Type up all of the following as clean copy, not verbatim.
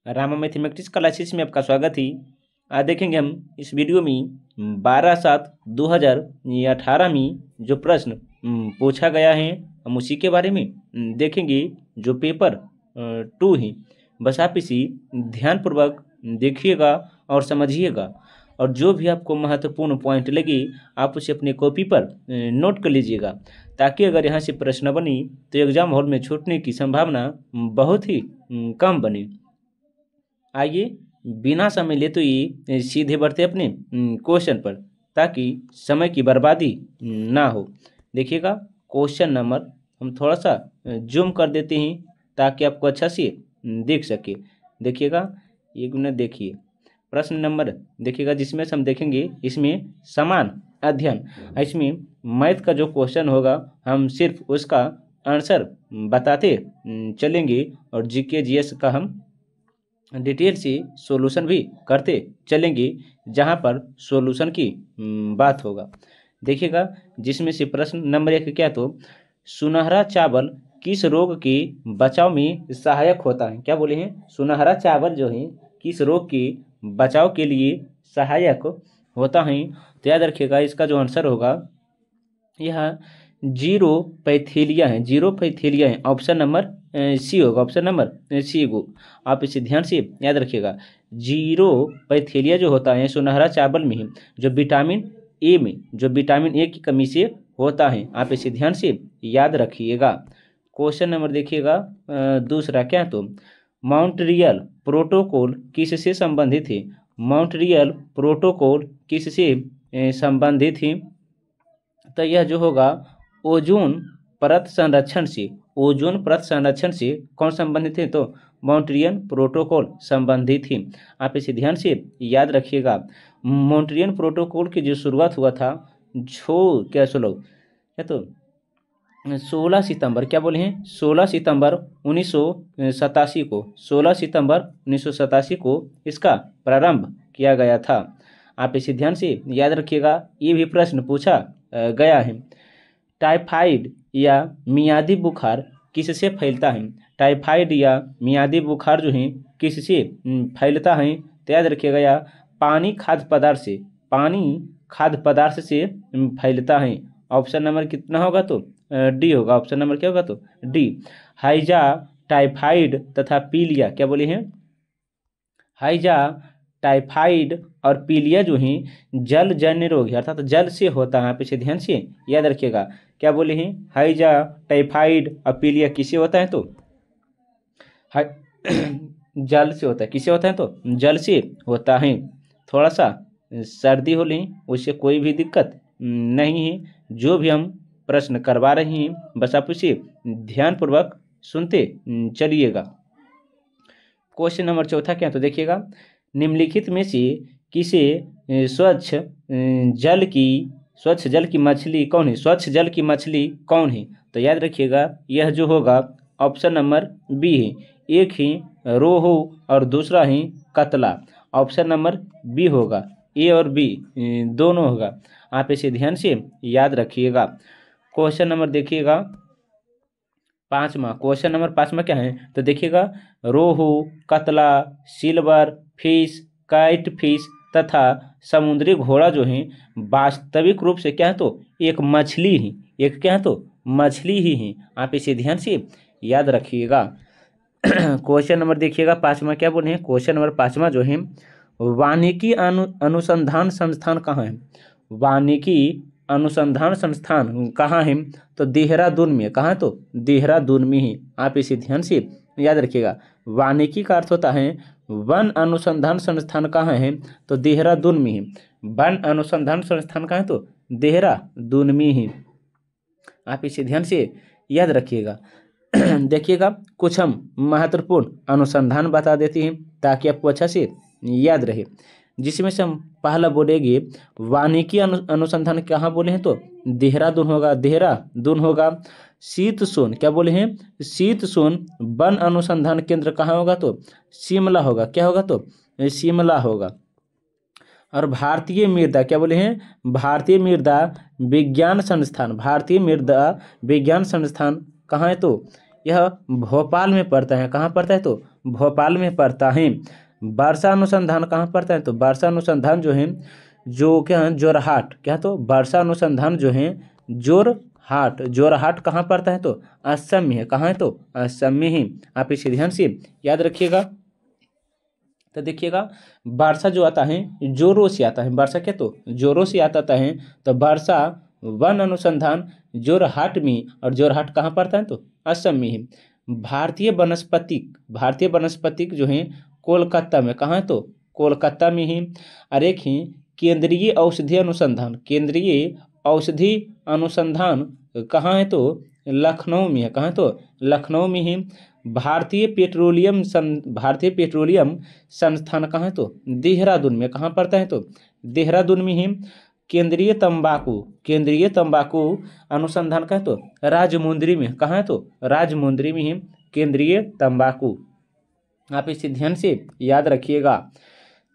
Rama mathematics classes में आपका स्वागत है। आज देखेंगे हम इस वीडियो में 12/7/2018 में जो प्रश्न पूछा गया है हम उसी के बारे में देखेंगे। जो पेपर 2 है, बस आप इसी ध्यानपूर्वक देखिएगा और समझिएगा, और जो भी आपको महत्वपूर्ण पॉइंट लगे आप उसे अपने कॉपी पर नोट कर लीजिएगा, ताकि अगर यहाँ से प्रश्न बनी तो एग्जाम हॉल में छूटने की संभावना बहुत ही कम बने। आइए बिना समय ले तो ये सीधे बढ़ते अपने क्वेश्चन पर, ताकि समय की बर्बादी ना हो। देखिएगा क्वेश्चन नंबर हम थोड़ा सा जूम कर देते हैं ताकि आपको अच्छा से देख सके। देखिएगा एक मिनट, देखिए प्रश्न नंबर देखिएगा, जिसमें से हम देखेंगे इसमें समान अध्ययन, इसमें मैथ का जो क्वेश्चन होगा हम सिर्फ उसका आंसर बताते चलेंगे और जीके जीएस का हम डिटेल से सॉल्यूशन भी करते चलेंगे, जहां पर सॉल्यूशन की बात होगा। देखिएगा जिसमें से प्रश्न नंबर 1 क्या, तो सुनहरा चावल किस रोग के बचाव में सहायक होता है। क्या बोले हैं? सुनहरा चावल जो है किस रोग के बचाव के लिए सहायक होता है। तो याद रखिएगा इसका जो आंसर होगा यह जीरोपैथीलिया है। जीरोपैथीलिया है, ऑप्शन नंबर सी होगा, ऑप्शन नंबर सी को आप इसे ध्यान से याद रखिएगा। जीरोपैथीलिया जो होता है सुनहरा चावल में जो विटामिन ए में, जो विटामिन ए की कमी से होता है, आप इसे ध्यान से याद रखिएगा। क्वेश्चन नंबर देखिएगा दूसरा क्या, तो मॉन्ट्रियल प्रोटोकॉल किससे संबंधित है। मॉन्ट्रियल प्रोटोकॉल किससे संबंधित है। तो यह जो होगा ओजोन परत संरक्षण से, ओजोन परत संरक्षण से कौन संबंधित है, तो मॉन्ट्रियल प्रोटोकॉल संबंधित है। आप इसे ध्यान से याद रखिएगा। मॉन्ट्रियल प्रोटोकॉल की जो शुरुआत हुआ था क्या 16 सितंबर, क्या बोले हैं, 16 सितंबर 1987 को, 16 सितंबर 1987 को इसका प्रारंभ किया गया था। आप इसे ध्यान से याद रखिएगा, ये भी प्रश्न पूछा गया है। टाइफाइड या मियादी बुखार किससे फैलता है। टाइफाइड या मियादी बुखार जो है किससे फैलता है। तो याद रखिएगा या पानी खाद्य पदार्थ से, पानी खाद्य पदार्थ से फैलता है। ऑप्शन नंबर कितना होगा, तो डी होगा। ऑप्शन नंबर क्या होगा, तो डी। हाइजा, टाइफाइड तथा पीलिया, क्या बोले हैं, हाइजा, टाइफाइड और पीलिया जो हैं जलजन्य रोग है, अर्थात जल से होता है। आप इसे ध्यान से याद रखिएगा। क्या बोले हैं, हाइजा, टाइफाइड और पीलिया किससे होता है, तो जल से होता है। किससे होता है, तो जल से होता है। थोड़ा सा सर्दी हो लें उससे कोई भी दिक्कत नहीं है। जो भी हम प्रश्न करवा रहे हैं बस आप उसे ध्यानपूर्वक सुनते चलिएगा। क्वेश्चन नंबर 4 क्या, तो देखिएगा निम्नलिखित में से किसे स्वच्छ जल की मछली कौन है। स्वच्छ जल की मछली कौन है। तो याद रखिएगा यह जो होगा ऑप्शन नंबर बी है। एक ही रोहू और दूसरा ही कतला। ऑप्शन नंबर बी होगा, ए और बी दोनों होगा। आप इसे ध्यान से याद रखिएगा। क्वेश्चन नंबर देखिएगा 5वां, क्वेश्चन नंबर 5वां क्या है, तो देखिएगा रोहू, कतला, सिल्वर फिश, काइट फिश तथा समुद्री घोड़ा जो है वास्तविक रूप से क्या है, तो एक मछली ही, एक क्या है, तो मछली ही है। आप इसे ध्यान से याद रखिएगा। क्वेश्चन नंबर देखिएगा 5वां क्या बोले हैं। क्वेश्चन नंबर 5वां जो है वानिकी अनुसंधान संस्थान कहाँ है। वानिकी अनुसंधान संस्थान कहाँ है, तो देहरादून में। कहाँ, तो देहरादून में ही। आप इसे ध्यान से याद रखिएगा। वानिकी का अर्थ होता है वन अनुसंधान संस्थान कहाँ है, तो देहरादून में ही। वन अनुसंधान संस्थान कहाँ है, तो देहरादून में ही। आप इसे ध्यान से याद रखिएगा। देखिएगा कुछ हम महत्वपूर्ण अनुसंधान बता देते हैं ताकि आपको अच्छा से याद रहे। जिसमें से हम पहला बोलेंगे वानिकी अनुसंधान कहाँ बोले हैं, तो देहरादून होगा, देहरादून होगा। शीतसोन, क्या बोले हैं, शीतसोन वन अनुसंधान केंद्र कहाँ होगा, तो शिमला होगा। क्या होगा, तो शिमला होगा। और भारतीय मृदा, क्या बोले हैं, भारतीय मृदा विज्ञान संस्थान, भारतीय मृदा विज्ञान संस्थान कहाँ है, तो यह भोपाल में पड़ता है। कहाँ पड़ता है, तो भोपाल में पड़ता है। वर्षा अनुसंधान कहाँ पड़ता है? तो वर्षा अनुसंधान जो है, जो क्या है, जोरहाट, क्या तो वर्षा अनुसंधान जो है जोरहाट, जोरहाट कहाँ पड़ता है? तो असम में है। कहाँ है? तो असम में ही। आप इसे ध्यान से याद रखिएगा। तो देखिएगा, वर्षा जो आता है जोरों से आता है। वर्षा क्या? तो जोरों से आता है। तो वर्षा वन अनुसंधान जोरहाट में, और जोरहाट कहाँ पड़ता है? तो असम में ही। भारतीय वनस्पतिक जो है कोलकाता में। कहाँ है? तो कोलकाता में ही। और एक ही केंद्रीय औषधि अनुसंधान, केंद्रीय औषधि अनुसंधान कहाँ है? तो लखनऊ में है। कहाँ है? तो लखनऊ में ही। भारतीय पेट्रोलियम संस्थान कहाँ है? तो देहरादून में। कहाँ पड़ता है? तो देहरादून में ही। केंद्रीय तंबाकू अनुसंधान कहाँ है? तो राजमुंद्री में। कहाँ है? तो राजमुंद्री में ही केंद्रीय तंबाकू। आप इसे ध्यान से याद रखिएगा।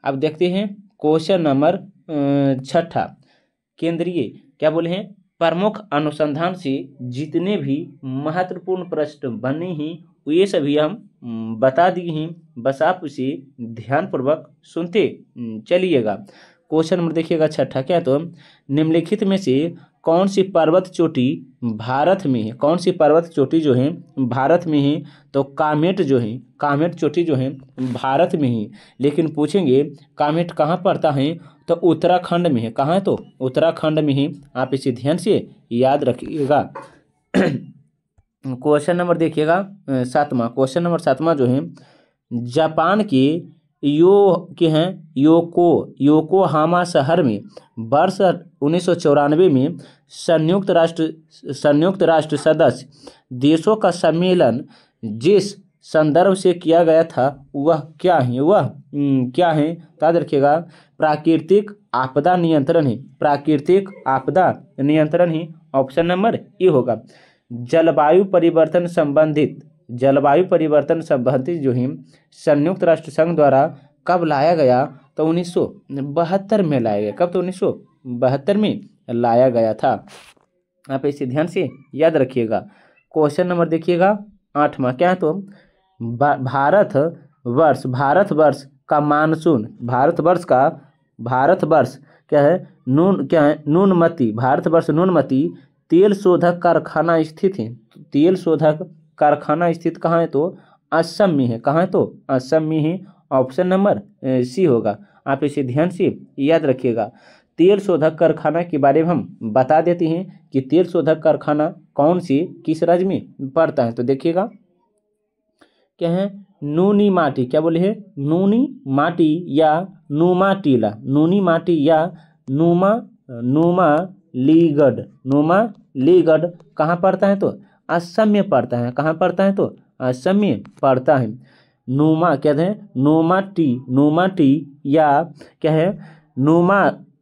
अब देखते हैं क्वेश्चन नंबर 6। केंद्रीय क्या बोले हैं? प्रमुख अनुसंधान से जितने भी महत्वपूर्ण प्रश्न बने हैं ये सभी हम बता दिए हैं। बस आप उसे ध्यानपूर्वक सुनते चलिएगा। क्वेश्चन नंबर देखिएगा 6। क्या? तो निम्नलिखित में से कौन सी पर्वत चोटी भारत में है? कौन सी पर्वत चोटी जो है भारत में है? तो कामेट जो है, कामेट चोटी जो है भारत में ही। लेकिन पूछेंगे कामेट कहाँ पड़ता है? तो उत्तराखंड में है। कहाँ है? तो उत्तराखंड में ही। आप इसे ध्यान से याद रखिएगा। क्वेश्चन नंबर देखिएगा 7वां। क्वेश्चन नंबर 7वां जो है, जापान के योकोहामा शहर में वर्ष 1994 में संयुक्त राष्ट्र सदस्य देशों का सम्मेलन जिस संदर्भ से किया गया था वह क्या है? क्या है? याद रखिएगा, प्राकृतिक आपदा नियंत्रण है। प्राकृतिक आपदा नियंत्रण ही ऑप्शन नंबर ए होगा। जलवायु परिवर्तन संबंधित जो है संयुक्त राष्ट्र संघ द्वारा कब लाया गया? तो 1972 में लाया गया। कब? तो 1972 में लाया गया था। आप इसे ध्यान से याद रखिएगा। क्वेश्चन नंबर देखिएगा 8वां। क्या है? तो भारतवर्ष का मानसून, भारतवर्ष क्या है? भारतवर्ष न्यूनमती तेल शोधक कारखाना स्थित है। तेल शोधक कारखाना स्थित कहाँ है? तो असम में है। कहाँ है? तो असम में ही। ऑप्शन नंबर सी होगा। आप इसे ध्यान से याद रखिएगा। तेल शोधक कारखाना के बारे में हम बता देते हैं कि तेल शोधक कारखाना कौन सी किस राज्य में पड़ता है। तो देखिएगा क्या है? नूनी माटी, क्या बोले हैं? नूनी माटी या नुमा टीला, नूनी माटी या नुमालीगढ़ कहाँ पड़ता है? तो असम में पड़ता है। कहाँ पड़ता है? तो असम में पड़ता है। नुमा क्या है? नोमाटी या क्या है?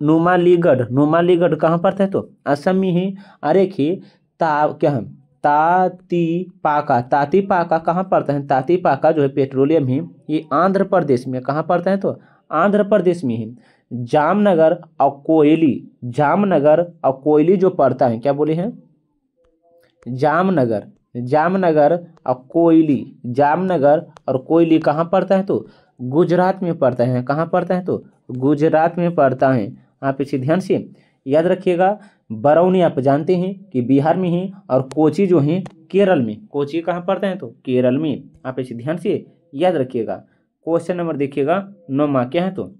नुमालीगढ़ कहाँ पड़ता है? तो असम में ही। अरे क्या है? तातीपाका कहाँ पड़ता है? तातीपाका जो है पेट्रोलियम है, ये आंध्र प्रदेश में। कहाँ पड़ता है? तो आंध्र प्रदेश में ही। जामनगर और कोयली जो पड़ता है, क्या बोले हैं? जामनगर और कोयली कहाँ पड़ता है? तो गुजरात में पड़ता है। कहाँ पड़ता है? तो गुजरात में पड़ता है। आप इसे ध्यान से याद रखिएगा। बरौनी आप जानते हैं कि बिहार में है, और कोची जो है केरल में। कोची कहाँ पड़ता है? तो केरल में। आप इसे ध्यान से याद रखिएगा। क्वेश्चन नंबर देखिएगा 9वां। क्या है? तो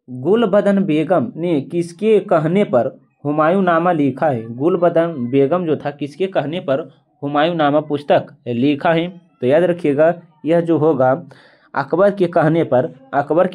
गुलबदन बेगम ने किसके कहने पर हुमायूंनामा लिखा है? गुलबदन बेगम जो था किसके कहने पर हुमायूंनामा पुस्तक लिखा है? तो याद रखिएगा, यह जो होगा अकबर के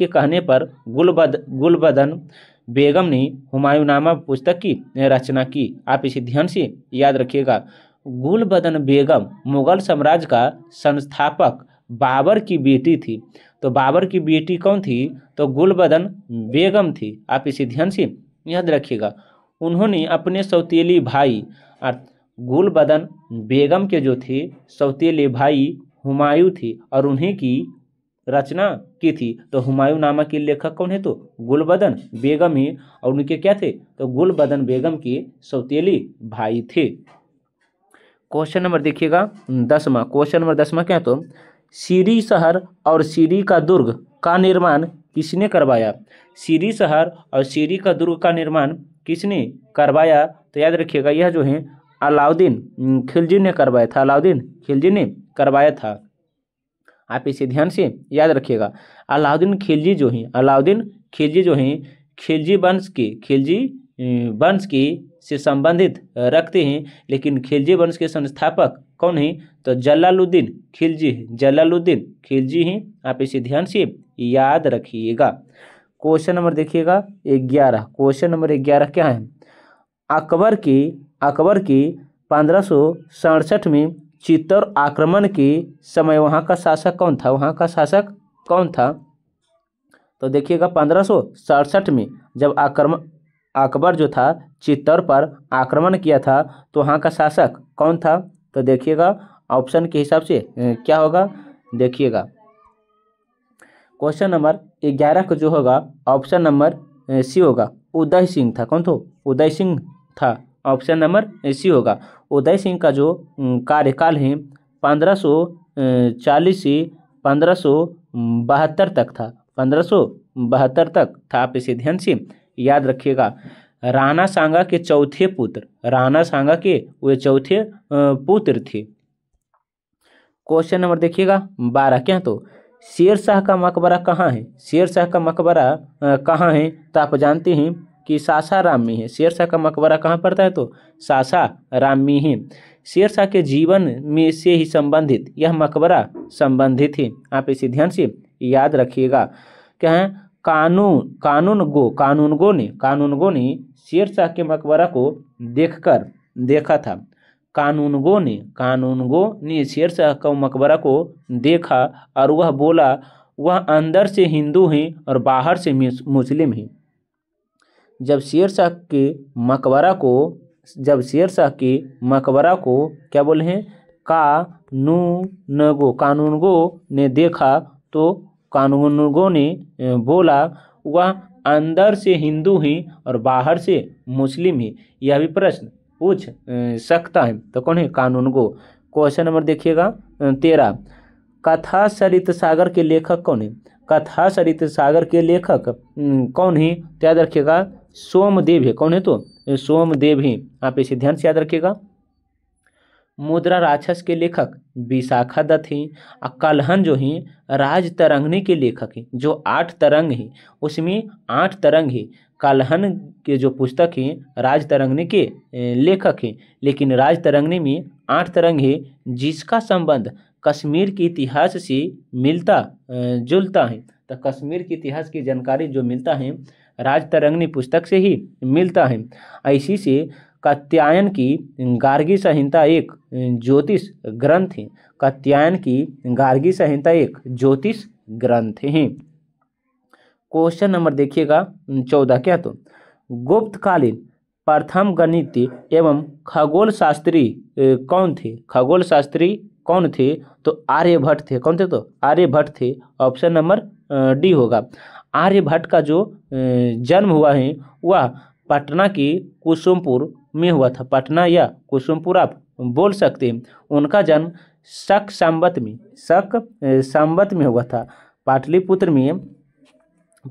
कहने पर गुलबदन बेगम ने हुमायूंनामा पुस्तक की रचना की। आप इसे ध्यान से याद रखिएगा। गुलबदन बेगम मुगल साम्राज्य का संस्थापक बाबर की बेटी थी। तो बाबर की बेटी कौन थी? तो गुलबदन बेगम थी। आप इसे ध्यान से याद रखिएगा। उन्होंने अपने सौतेली भाई, गुलबदन बेगम के जो थे सौतेले भाई हुमायूं थी, और उन्हीं की रचना की थी। तो हुमायूंनामा के लेखक कौन है? तो गुलबदन बेगम ही, और उनके क्या थे? तो गुलबदन बेगम के सौतेली भाई थे। क्वेश्चन नंबर देखिएगा 10वां। क्वेश्चन नंबर 10वां क्या? तो सीरी शहर और सीरी का दुर्ग का निर्माण किसने करवाया? सीरी शहर और सीरी का दुर्ग का निर्माण किसने करवाया? तो याद रखिएगा यह जो है अलाउद्दीन खिलजी ने करवाया था। अलाउद्दीन खिलजी ने करवाया था। आप इसे ध्यान से याद रखिएगा। अलाउद्दीन खिलजी जो हैं, अलाउद्दीन खिलजी जो हैं खिलजी वंश के से संबंधित रखते हैं, लेकिन खिलजी वंश के संस्थापक कौन हैं? तो जलालुद्दीन खिलजी हैं। जलालुद्दीन खिलजी हैं। आप इसे ध्यान से याद रखिएगा। क्वेश्चन नंबर देखिएगा 11। क्वेश्चन नंबर 11 क्या है? अकबर के 1567 में चित्तौड़ आक्रमण के समय वहाँ का शासक कौन था? वहाँ का शासक कौन था? तो देखिएगा 1567 में जब अकबर जो था चित्तौड़ पर आक्रमण किया था तो वहाँ का शासक कौन था? तो देखिएगा ऑप्शन के हिसाब से क्या होगा देखिएगा। क्वेश्चन नंबर 11 का जो होगा ऑप्शन नंबर सी होगा, उदय सिंह था। कौन था? उदय सिंह था। ऑप्शन नंबर सी होगा। उदय सिंह का जो कार्यकाल है 1540 से 1572 तक था। 1572 तक था। आप इसे ध्यान से याद रखिएगा। राणा सांगा के चौथे पुत्र, राणा सांगा के वे चौथे पुत्र थे। क्वेश्चन नंबर देखिएगा 12 क्या? तो शेर शाह का मकबरा कहाँ है? शेर शाह का मकबरा कहाँ है? तो आप जानते हैं कि सासाराम में है। शेर शाह का मकबरा कहाँ पड़ता है? तो सासाराम में है। शेर शाह के जीवन में से ही संबंधित यह मकबरा संबंधित है। आप इसे ध्यान से याद रखिएगा। क्या है? कानूनगो ने शेर शाह के मकबरा को देखा था। कानूनगो ने शेर शाह का मकबरा को देखा और वह बोला वह अंदर से हिंदू हैं और बाहर से मुस्लिम हैं। जब शेर शाह के मकबरा को क्या बोले हैं? कानूनगो ने देखा तो कानूनगो ने बोला वह अंदर से हिंदू हैं और बाहर से मुस्लिम हैं। यह भी प्रश्न पूछ सकता है। तो कौन है? कानूनगो। क्वेश्चन नंबर देखिएगा 13। कथा सरित सागर के लेखक कौन है? कथा सरित सागर के लेखक कौन है? तो याद रखिएगा सोमदेव है। कौन है? तो सोमदेव है। आप इसे ध्यान से याद रखिएगा। मुद्रा राक्षस के लेखक विशाखा दत्त हैं। कलहन जो हैं राजतरंगिणी के लेखक हैं। जो 8 तरंग हैं उसमें 8 तरंग है। कलहन के जो पुस्तक हैं राजतरंगिणी के लेखक हैं, लेकिन राजतरंगिणी में 8 तरंग है जिसका संबंध कश्मीर के इतिहास से मिलता जुलता है। तो कश्मीर के इतिहास की जानकारी जो मिलता है राजतरंगिणी पुस्तक से ही मिलता है। इसी से कात्यायन की गार्गी संहिता एक ज्योतिष ग्रंथ है। कात्यायन की गार्गी संहिता एक ज्योतिष ग्रंथ है। क्वेश्चन नंबर देखिएगा 14 क्या? तो गुप्तकालीन प्रथम गणितीय एवं खगोल शास्त्री कौन थे? खगोल शास्त्री कौन थे? तो आर्यभट्ट थे। कौन थे? तो आर्यभट्ट थे। ऑप्शन नंबर डी होगा। आर्यभट्ट का जो जन्म हुआ है वह पटना के कुसुमपुर में हुआ था। पटना या कुसुमपुर आप बोल सकते हैं। उनका जन्म शक संवत में हुआ था।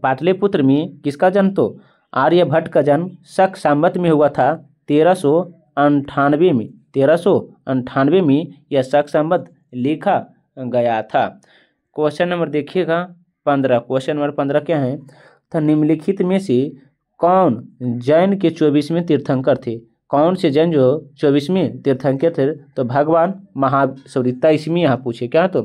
पाटलिपुत्र में किसका जन्म? तो आर्यभट्ट का जन्म शक संवत में हुआ था 1398 में। 1398 में यह शक संवत लिखा गया था। क्वेश्चन नंबर देखिएगा 15। क्वेश्चन नंबर 15 क्या है? तो निम्नलिखित में से कौन जैन के 24वें तीर्थंकर थे? कौन से जैन जो 24वें तीर्थंकर थे? तो भगवान 23वें यहाँ पूछे क्या? तो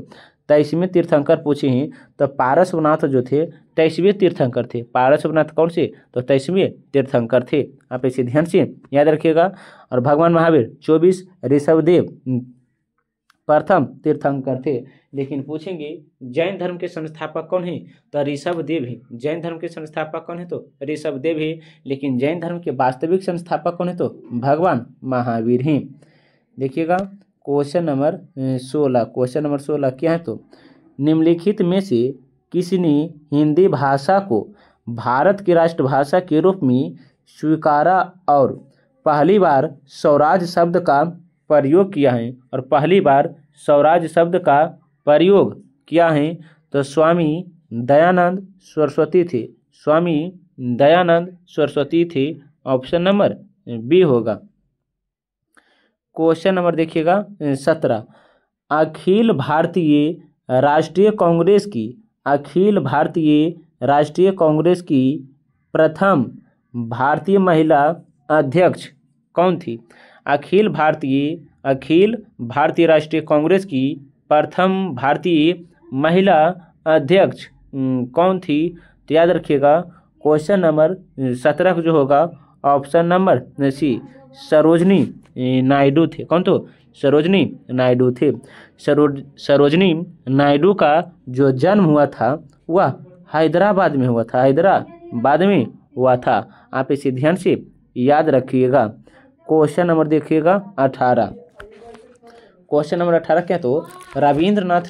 23वें तीर्थंकर पूछे हैं। तो पारसवनाथ जो थे 23वें तीर्थंकर थे। पारसवनाथ कौन से? तो 23वें तीर्थंकर थे। आप इसे ध्यान से याद रखिएगा। और भगवान महावीर 24, ऋषभदेव प्रथम तीर्थंकर थे। लेकिन पूछेंगे जैन धर्म के संस्थापक कौन है? तो ऋषभदेव है। जैन धर्म के संस्थापक कौन है? तो ऋषभदेव है। लेकिन जैन धर्म के वास्तविक संस्थापक कौन है? तो भगवान महावीर हैं। देखिएगा क्वेश्चन नंबर 16। क्वेश्चन नंबर 16 क्या है? तो निम्नलिखित में से किसने हिंदी भाषा को भारत की राष्ट्रभाषा के रूप में स्वीकारा और पहली बार स्वराज शब्द का प्रयोग किया है? और पहली बार स्वराज शब्द का प्रयोग किया है? तो स्वामी दयानंद सरस्वती थे। स्वामी दयानंद सरस्वती थे। ऑप्शन नंबर बी होगा। क्वेश्चन नंबर देखिएगा 17। अखिल भारतीय राष्ट्रीय कांग्रेस की अखिल भारतीय राष्ट्रीय कांग्रेस की प्रथम भारतीय महिला अध्यक्ष कौन थी? अखिल भारतीय राष्ट्रीय कांग्रेस की प्रथम भारतीय महिला अध्यक्ष कौन थी? तो याद रखिएगा क्वेश्चन नंबर 17 जो होगा option number C, Sarojini Naidu थे। कौन तो? सरोजनी नायडू थे। सरोजनी नायडू का जो जन्म हुआ था वह हैदराबाद में हुआ था। हैदराबाद में हुआ था। आप इसे ध्यान से याद रखिएगा। क्वेश्चन नंबर देखिएगा 18। क्वेश्चन नंबर 18 क्या? तो रविंद्रनाथ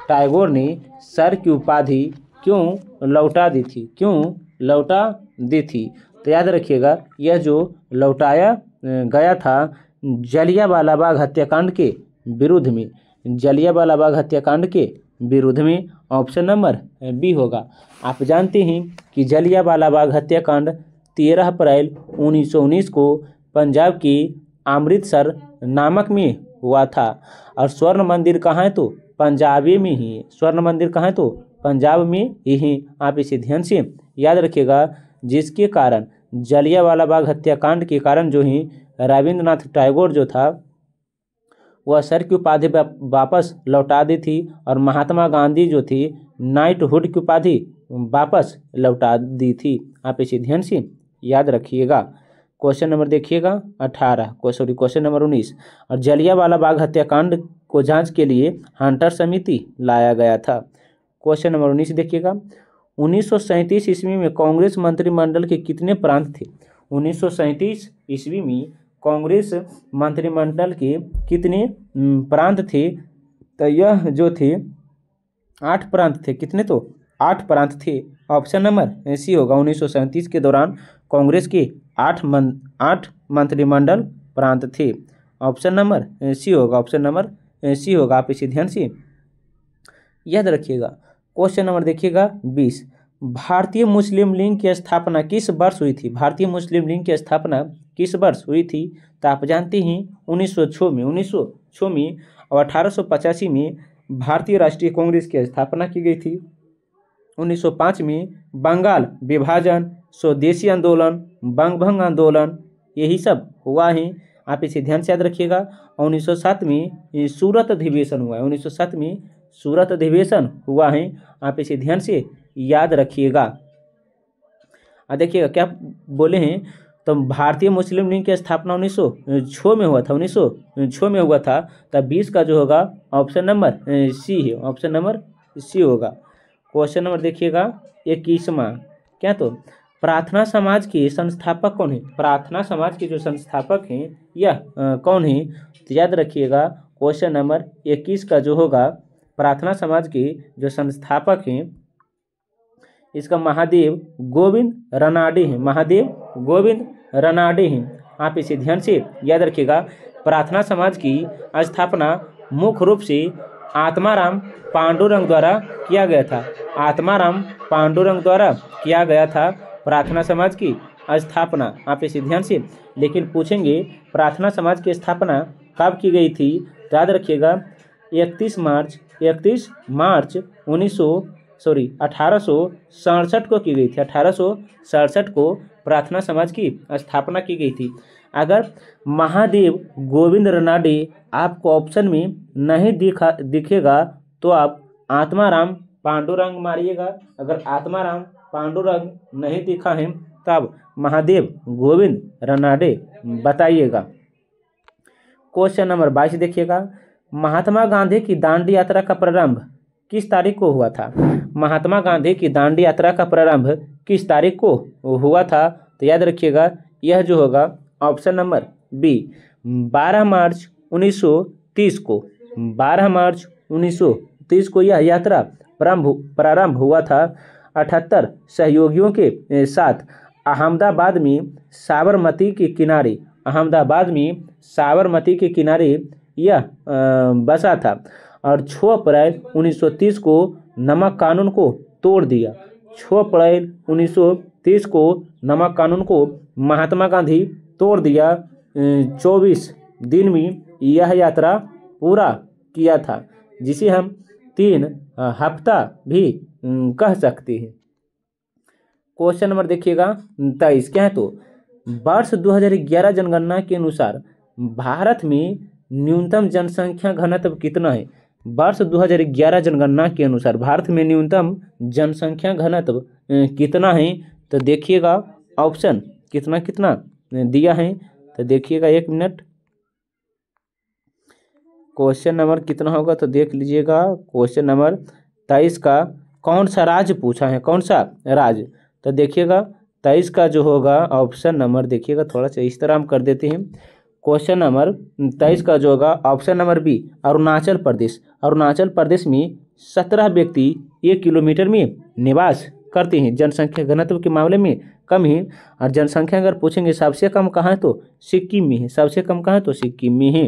टैगोर ने सर की उपाधि क्यों लौटा दी थी? तो याद रखिएगा यह जो लौटाया गया था जलियांवाला बाग हत्याकांड के विरुद्ध में। ऑप्शन नंबर बी होगा। आप जानते हैं कि जलियांवाला बाग हत्याकांड 13 अप्रैल 1919 को पंजाब के अमृतसर नामक में हुआ था। और स्वर्ण मंदिर कहाँ है? तो पंजाबी में ही। स्वर्ण मंदिर कहाँ है? तो पंजाब में ही। आप इसे ध्यान से याद रखिएगा। जिसके कारण जलियांवाला बाग हत्याकांड के कारण जो ही रविंद्रनाथ टैगोर जो था वह सर की उपाधि वापस लौटा दी थी और महात्मा गांधी जो थी नाइटहुड की उपाधि वापस लौटा दी थी। आप इसे ध्यान से याद रखिएगा। क्वेश्चन नंबर देखिएगा 18 क्वेश्चन नंबर 19। और जलियांवाला बाग हत्याकांड को जांच के लिए हंटर समिति लाया गया था। क्वेश्चन नंबर 19 देखिएगा। 1937 ईस्वी में कांग्रेस मंत्रिमंडल के कितने प्रांत थे? 1937 ईस्वी में कांग्रेस मंत्रिमंडल के कितने प्रांत थे? तो यह जो थे 8 प्रांत थे। कितने? तो 8 प्रांत थे। ऑप्शन नंबर सी होगा। 1937 के दौरान कांग्रेस के 8 मंत्रिमंडल प्रांत थे। ऑप्शन नंबर सी होगा। ऑप्शन नंबर सी होगा। आप इसे ध्यान से याद रखिएगा। क्वेश्चन नंबर देखिएगा 20। भारतीय मुस्लिम लीग की स्थापना किस वर्ष हुई थी? भारतीय मुस्लिम लीग की स्थापना किस वर्ष हुई थी? तो आप जानते हैं 1906 में और 1885 में भारतीय राष्ट्रीय कांग्रेस की स्थापना की गई थी। 1905 में बंगाल विभाजन, स्वदेशी आंदोलन, बंगभंग आंदोलन यही सब हुआ है। आप इसे ध्यान से याद रखिएगा। 1907 में सूरत अधिवेशन हुआ है। 1907 में सूरत अधिवेशन हुआ है। आप इसे ध्यान से याद रखिएगा। देखिएगा क्या बोले हैं। तो भारतीय मुस्लिम लीग की स्थापना 1906 में हुआ था। 1906 में हुआ था। तब 20 का जो होगा ऑप्शन नंबर सी है। ऑप्शन नंबर सी होगा। क्वेश्चन नंबर देखिएगा 21वां क्या? तो प्रार्थना समाज के संस्थापक कौन है? प्रार्थना समाज के जो संस्थापक हैं यह कौन है? तो याद रखिएगा क्वेश्चन नंबर 21 का जो होगा प्रार्थना समाज के जो संस्थापक हैं इसका महादेव गोविंद रानडे हैं। महादेव गोविंद रानडे हैं। आप इसे ध्यान से याद रखिएगा। प्रार्थना समाज की स्थापना मुख्य रूप से आत्माराम पांडुरंग द्वारा किया गया था। आत्माराम पांडुरंग द्वारा किया गया था प्रार्थना समाज की स्थापना। आप इसे ध्यान से लेकिन पूछेंगे प्रार्थना समाज की स्थापना कब की गई थी? तो याद रखिएगा 31 मार्च 1867 को की गई थी। 1867 को प्रार्थना समाज की स्थापना की गई थी। अगर महादेव गोविंद रानडे आपको ऑप्शन में नहीं दिखेगा तो आप आत्माराम पांडुरंग मारिएगा। अगर आत्माराम पांडुरंग नहीं दिखा है तब महादेव गोविंद रानडे बताइएगा। क्वेश्चन नंबर 22 देखिएगा। महात्मा गांधी की दांडी यात्रा का प्रारंभ किस तारीख को हुआ था? महात्मा गांधी की दांडी यात्रा का प्रारंभ किस तारीख को हुआ था? तो याद रखिएगा यह जो होगा ऑप्शन नंबर बी 12 मार्च 1930 को। 12 मार्च 1930 को यह यात्रा प्रारंभ हुआ था। 78 सहयोगियों के साथ अहमदाबाद में साबरमती के किनारे यह बसा था और 6 अप्रैल 1930 को नमक कानून को तोड़ दिया। 6 अप्रैल 1930 को नमक कानून को महात्मा गांधी तोड़ दिया। 24 दिन में यह यात्रा पूरा किया था, जिसे हम 3 हफ्ता भी कह सकते हैं। क्वेश्चन नंबर देखिएगा 23, क्या है तो वर्ष 2011 जनगणना के अनुसार भारत में न्यूनतम जनसंख्या घनत्व कितना है। वर्ष 2011 जनगणना के अनुसार भारत में न्यूनतम जनसंख्या घनत्व कितना है। तो देखिएगा ऑप्शन कितना कितना दिया है, तो देखिएगा 1 मिनट। क्वेश्चन नंबर कितना होगा तो देख लीजिएगा। क्वेश्चन नंबर 23 का कौन सा राज्य पूछा है, कौन सा राज्य। तो देखिएगा 23 का जो होगा ऑप्शन नंबर, देखिएगा थोड़ा सा इस तरह हम कर देते हैं। क्वेश्चन नंबर 23 का जो होगा option number B, Arunachal Pradesh. Arunachal Pradesh में 17 व्यक्ति 1 किलोमीटर में निवास करते हैं। जनसंख्या घनत्व के मामले में कम है। और जनसंख्या अगर पूछेंगे सबसे कम कहाँ है तो सिक्किम में है, सबसे कम कहाँ है तो सिक्किम में है।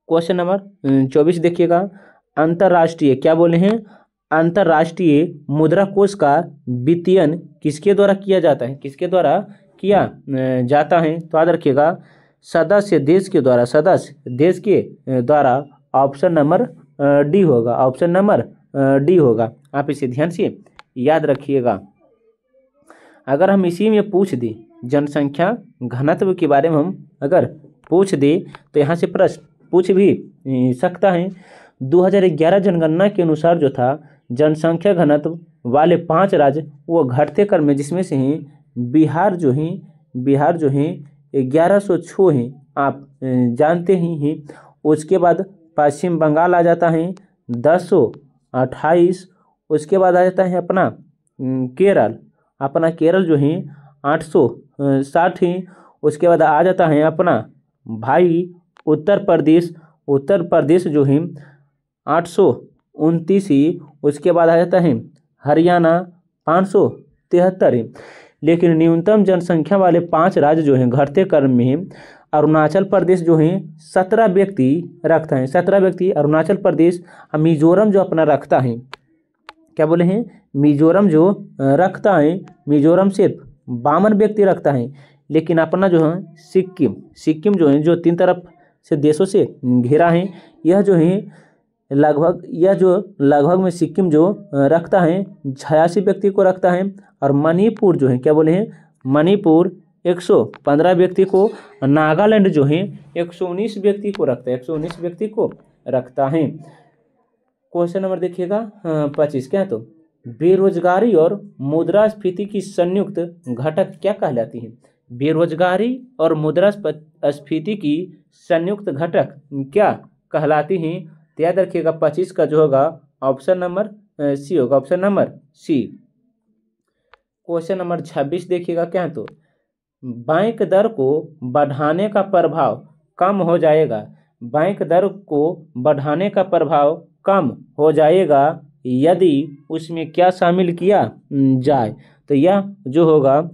क्वेश्चन नंबर 24 देखिएगा, अंतर्राष्ट्रीय क्या बोले हैं, अंतर्राष्ट्रीय मुद्रा कोष का वित्तीयन किसके द्वारा किया जाता है, किसके द्वारा किया जाता है। तो याद रखिएगा सदस्य देश के द्वारा, सदस्य देश के द्वारा। ऑप्शन नंबर डी होगा, ऑप्शन नंबर डी होगा। आप इसे ध्यान से याद रखिएगा। अगर हम इसी में पूछ दें जनसंख्या घनत्व के बारे में, हम अगर पूछ दें तो यहाँ से प्रश्न पूछ भी सकता है। 2011 जनगणना के अनुसार जो था जनसंख्या घनत्व वाले 5 राज्य वो घटते क्रम में, जिसमें से हैं बिहार जो हैं 1106 हैं, आप जानते ही हैं। उसके बाद पश्चिम बंगाल आ जाता है 1028। उसके बाद आ जाता है अपना केरल, अपना केरल जो है 860 है। उसके बाद आ जाता है अपना भाई उत्तर प्रदेश, उत्तर प्रदेश जो है 829 ही। उसके बाद आ जाता है हरियाणा 573 है। लेकिन न्यूनतम जनसंख्या वाले 5 राज्य जो हैं घटते क्रम में हैं। अरुणाचल प्रदेश जो है 17 व्यक्ति रखता है, 17 व्यक्ति अरुणाचल प्रदेश। मिजोरम जो अपना रखता है, क्या बोले हैं, मिजोरम जो रखता है, मिजोरम सिर्फ 52 व्यक्ति रखता है। लेकिन अपना जो है सिक्किम, सिक्किम जो है जो 3 तरफ से देशों से घिरा है, यह जो है लगभग में सिक्किम जो रखता है 86 व्यक्ति को रखता है। और मणिपुर जो है, क्या बोले हैं, मणिपुर 115 व्यक्ति को। नागालैंड जो है 119 व्यक्ति को रखता है, 119 व्यक्ति को रखता है। क्वेश्चन नंबर देखिएगा 25, क्या है तो बेरोजगारी और मुद्रास्फीति की संयुक्त घटक क्या कहलाती है। बेरोजगारी और मुद्रास्फीति की संयुक्त घटक क्या कहलाती हैं। तो याद रखिएगा 25 का जो होगा ऑप्शन नंबर सी होगा, option number C. Question number 26 देखिएगा, क्या है तो बैंक दर को बढ़ाने का प्रभाव कम हो जाएगा। बैंक दर को बढ़ाने का प्रभाव कम हो जाएगा यदि उसमें क्या शामिल किया जाए। तो यह जो होगा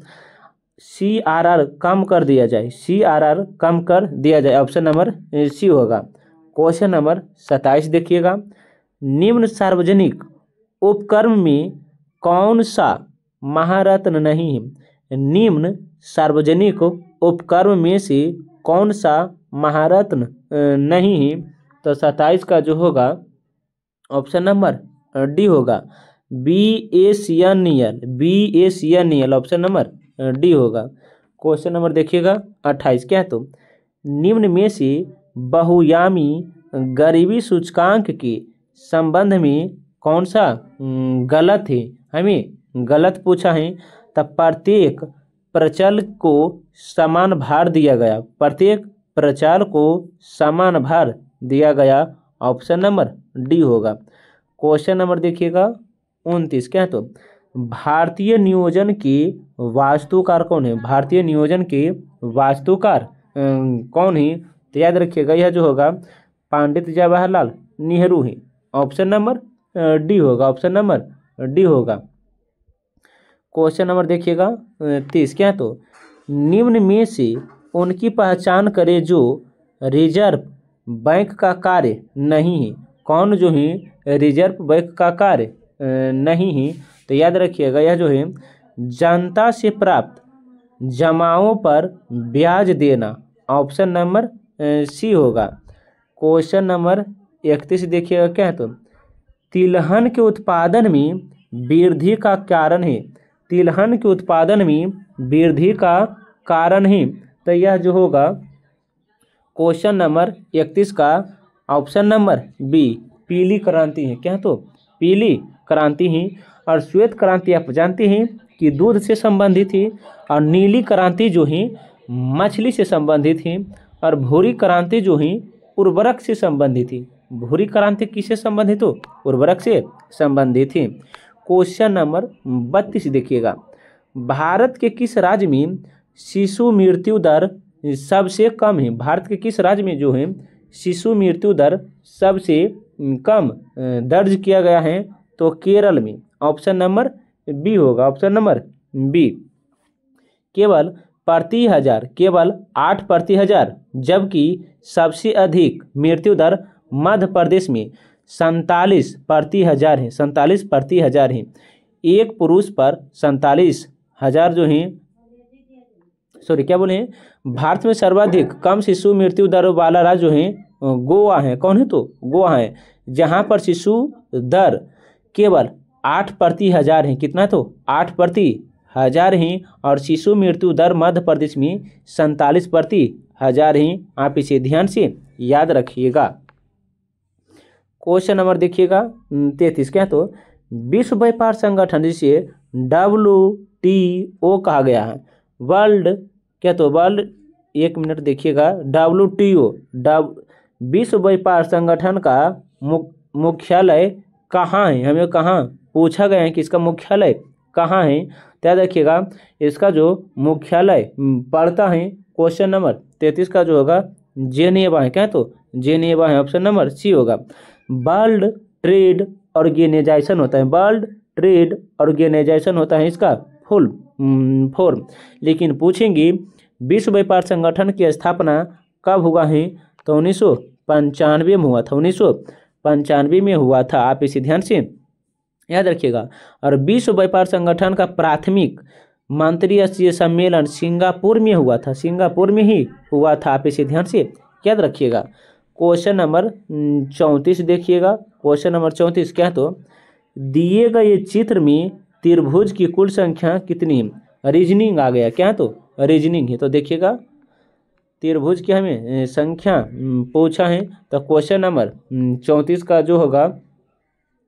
CRR कम कर दिया जाए, CRR कम कर दिया जाए, ऑप्शन नंबर सी होगा। क्वेश्चन नंबर 27 देखिएगा, निम्न सार्वजनिक उपक्रम में कौन सा महारत्न नहीं है। निम्न सार्वजनिक उपक्रम में से कौन सा महारत्न नहीं है। तो 27 का जो होगा ऑप्शन नंबर डी होगा, BACNL, ऑप्शन नंबर डी होगा। क्वेश्चन नंबर देखिएगा 28, क्या है तो निम्न में से बहुआयामी गरीबी सूचकांक के संबंध में कौन सा गलत है। हमें गलत पूछा है। तब प्रत्येक प्रचल को समान भार दिया गया, प्रत्येक प्रचल को समान भार दिया गया, ऑप्शन नंबर डी होगा। क्वेश्चन नंबर देखिएगा 29, क्या है तो भारतीय नियोजन के वास्तुकार कौन है। भारतीय नियोजन के वास्तुकार कौन है। तो याद रखिएगा यह जो होगा पंडित जवाहरलाल नेहरू है, ऑप्शन नंबर डी होगा, ऑप्शन नंबर डी होगा। क्वेश्चन नंबर देखिएगा 30, क्या है तो निम्न में से उनकी पहचान करें जो रिजर्व बैंक का कार्य नहीं है। कौन जो है रिजर्व बैंक का कार्य नहीं है। तो याद रखिएगा यह जो है जनता से प्राप्त जमाओं पर ब्याज देना, ऑप्शन नंबर सी होगा। क्वेश्चन नंबर 31 देखिएगा क्या है, तो तिलहन के उत्पादन में वृद्धि का कारण है। तिलहन के उत्पादन में वृद्धि का कारण है। तो यह जो होगा क्वेश्चन नंबर 31 का ऑप्शन नंबर बी पीली क्रांति है। क्या तो पीली क्रांति है। और श्वेत क्रांति आप जानते हैं कि दूध से संबंधित है। और नीली क्रांति जो है मछली से संबंधित है। और भूरी क्रांति जो है उर्वरक से संबंधित है। भूरी क्रांति किससे संबंधित हो, उर्वरक से संबंधित है। क्वेश्चन नंबर 32 देखिएगा, भारत के किस राज्य में शिशु मृत्यु दर सबसे कम है। भारत के किस राज्य में जो है शिशु मृत्यु दर सबसे कम दर्ज किया गया है, तो केरल में। ऑप्शन नंबर बी होगा, ऑप्शन नंबर बी। केवल 8 प्रति हजार, जबकि सबसे अधिक मृत्यु दर मध्य प्रदेश में 47 प्रति हजार है। 47 प्रति हजार है। एक पुरुष पर 47,000 जो है, सॉरी क्या बोले, भारत में सर्वाधिक कम शिशु मृत्यु दर वाला राज्य जो है गोवा है। कौन है, तो गोवा है, जहां पर शिशु दर केवल 8 प्रति हजार है। कितना, तो 8 प्रति हजार है। और शिशु मृत्यु दर मध्य प्रदेश में 47 प्रति हजार है। आप इसे ध्यान से याद रखिएगा। क्वेश्चन नंबर देखिएगा 33 क्या, तो विश्व व्यापार संगठन जिसे WTO कहा गया है, वर्ल्ड क्या, तो वर्ल्ड, एक मिनट देखिएगा, WTO विश्व व्यापार संगठन का मुख्यालय कहाँ है। हमें कहाँ पूछा गया है कि इसका मुख्यालय कहाँ है। तो याद रखिएगा इसका जो मुख्यालय पड़ता है क्वेश्चन नंबर 33 का जो होगा जेनेवा है। क्या, तो जेनेवा है, ऑप्शन नंबर सी होगा। वर्ल्ड ट्रेड ऑर्गेनाइजेशन होता है, वर्ल्ड ट्रेड ऑर्गेनाइजेशन होता है इसका फुल फॉर्म। लेकिन पूछेंगे विश्व व्यापार संगठन की स्थापना कब हुआ है, तो 1995 में हुआ था। 1995 में हुआ था। आप इसे ध्यान से याद रखिएगा। और विश्व व्यापार संगठन का प्राथमिक मंत्रिस्तरीय सम्मेलन सिंगापुर में हुआ था। सिंगापुर में ही हुआ था। आप इसे ध्यान से याद रखिएगा। क्वेश्चन नंबर 34 देखिएगा। क्वेश्चन नंबर 34 क्या, तो दिए गए चित्र में त्रिभुज की कुल संख्या कितनी है। रीजनिंग आ गया। क्या, तो रीजनिंग है। तो देखिएगा त्रिभुज की हमें संख्या पूछा है। तो क्वेश्चन नंबर 34 का जो होगा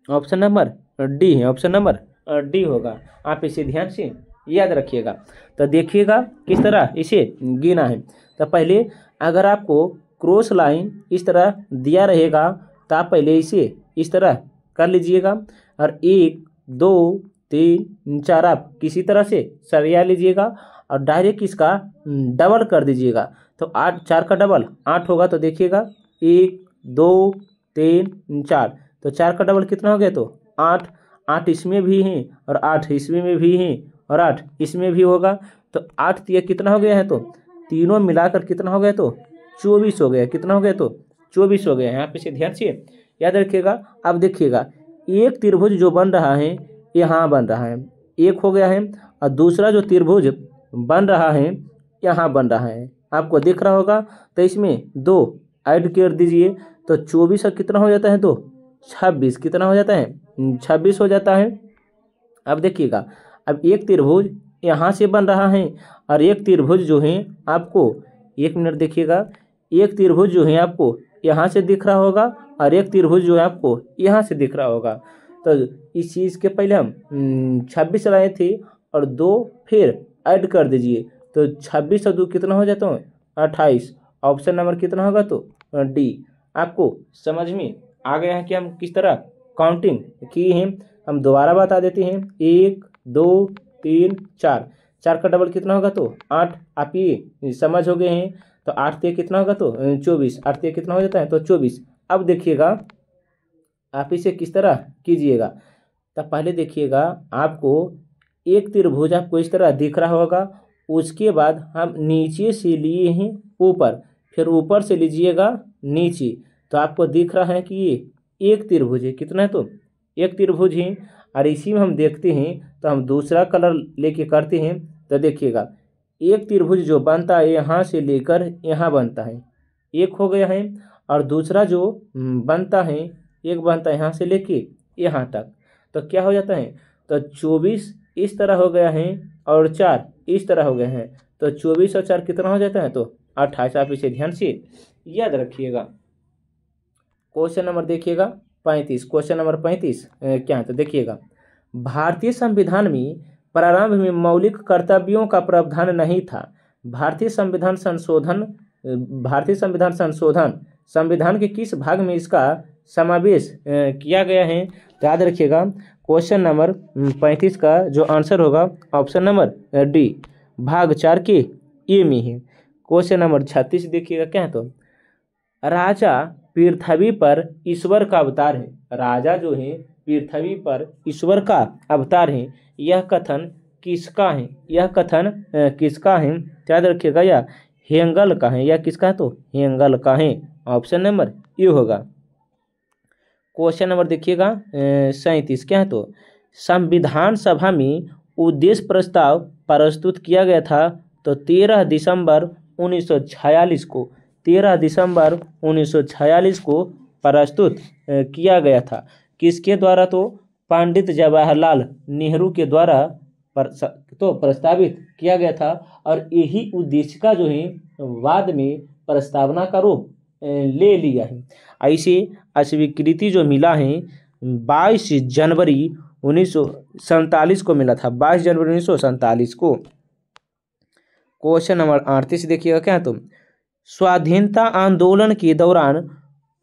ऑप्शन नंबर डी है, ऑप्शन नंबर डी होगा। आप इसे ध्यान से याद रखिएगा। तो देखिएगा किस तरह इसे गिना है। तो पहले अगर आपको क्रॉस लाइन इस तरह दिया रहेगा तो आप पहले इसे इस तरह कर लीजिएगा। और 1 2 3 4 आप किसी तरह से सरिया लीजिएगा और डायरेक्ट इसका डबल कर दीजिएगा। तो 8 4 का डबल 8 होगा। तो देखिएगा 1 2 3 4, तो 4 का डबल कितना हो गया, तो 8। 8 इसमें भी है और 8 इसमें में भी है और 8 इसमें भी होगा। तो 8 ये कितना हो गया है, तो तीनों मिलाकर कितना हो गया, तो 24 हो गया। कितना हो गया, तो 24 हो गया है। आप इसे ध्यान से याद रखिएगा। अब देखिएगा एक त्रिभुज जो बन रहा है यहाँ बन रहा है, एक हो गया है। और दूसरा जो त्रिभुज बन रहा है यहाँ बन रहा है, आपको दिख रहा होगा। तो इसमें 2 ऐड कर दीजिए तो 24 का कितना हो जाता है, तो 26। कितना हो जाता है, 26 हो जाता है। अब देखिएगा अब एक त्रिभुज यहाँ से बन रहा है और एक त्रिभुज जो है आपको, एक मिनट देखिएगा, एक त्रिभुज जो है आपको यहाँ से दिख रहा होगा और एक त्रिभुज जो है आपको यहाँ से दिख रहा होगा। तो इस चीज़ के पहले हम 26 लाए थे और 2 फिर ऐड कर दीजिए तो 26 और 2 कितना हो जाता है, 28। ऑप्शन नंबर कितना होगा, तो डी। आपको समझ में आ गया है कि हम किस तरह काउंटिंग की है। हम दोबारा बता देते हैं, 1 2 3 4, 4 का डबल कितना होगा, तो 8। आप ये समझ हो गए हैं। तो 8 से कितना होगा, तो 24। 8 से कितना हो जाता है, तो 24। अब देखिएगा आप इसे किस तरह कीजिएगा। तो पहले देखिएगा आपको एक त्रिभुज आपको इस तरह दिख रहा होगा। उसके बाद हम नीचे से लिए हैं ऊपर, फिर ऊपर से लीजिएगा नीचे। तो आपको दिख रहा है कि ये एक त्रिभुज है। कितना है? तो एक त्रिभुज है। और इसी में हम देखते हैं तो हम दूसरा कलर लेके करते हैं तो देखिएगा एक त्रिभुज जो बनता है यहाँ से लेकर यहाँ बनता है, एक हो गया है। और दूसरा जो बनता है, एक बनता है यहाँ से लेके यहाँ तक, तो क्या हो जाता है? तो 24 इस तरह हो गया है और 4 इस तरह हो गए हैं। तो 24 और 4 कितना हो जाता है? तो 28। आप इसे ध्यान से याद रखिएगा। क्वेश्चन नंबर देखिएगा 35। क्वेश्चन नंबर 35 क्या है? तो देखिएगा भारतीय संविधान में प्रारंभ में मौलिक कर्तव्यों का प्रावधान नहीं था। भारतीय संविधान संशोधन संविधान के किस भाग में इसका समावेश किया गया है? तो याद रखिएगा क्वेश्चन नंबर 35 का जो आंसर होगा ऑप्शन नंबर डी, भाग 4 के ए में है। क्वेश्चन नंबर 36 देखिएगा क्या है? तो राजा पृथ्वी पर ईश्वर का अवतार है। राजा जो है पृथ्वी पर ईश्वर का अवतार है। यह कथन किसका है? यह कथन किसका है? याद रखिएगा यह हेगल का है। यह किसका है? तो हेगल का है। ऑप्शन नंबर ए होगा। क्वेश्चन नंबर देखिएगा 37 क्या है? तो संविधान सभा में उद्देश्य प्रस्ताव प्रस्तुत किया गया था। तो 13 दिसंबर 1946 को 13 दिसंबर 1946 को प्रस्तुत किया गया था। किसके द्वारा? तो पंडित जवाहरलाल नेहरू के द्वारा प्रस्तावित किया गया था। और यही उद्देश्य का जो है बाद में प्रस्तावना का रूप ले लिया है। ऐसे स्वीकृति जो मिला है 22 जनवरी 1947 को मिला था। 22 जनवरी 1947 को। क्वेश्चन नंबर 38 देखिएगा क्या है? तो स्वाधीनता आंदोलन के दौरान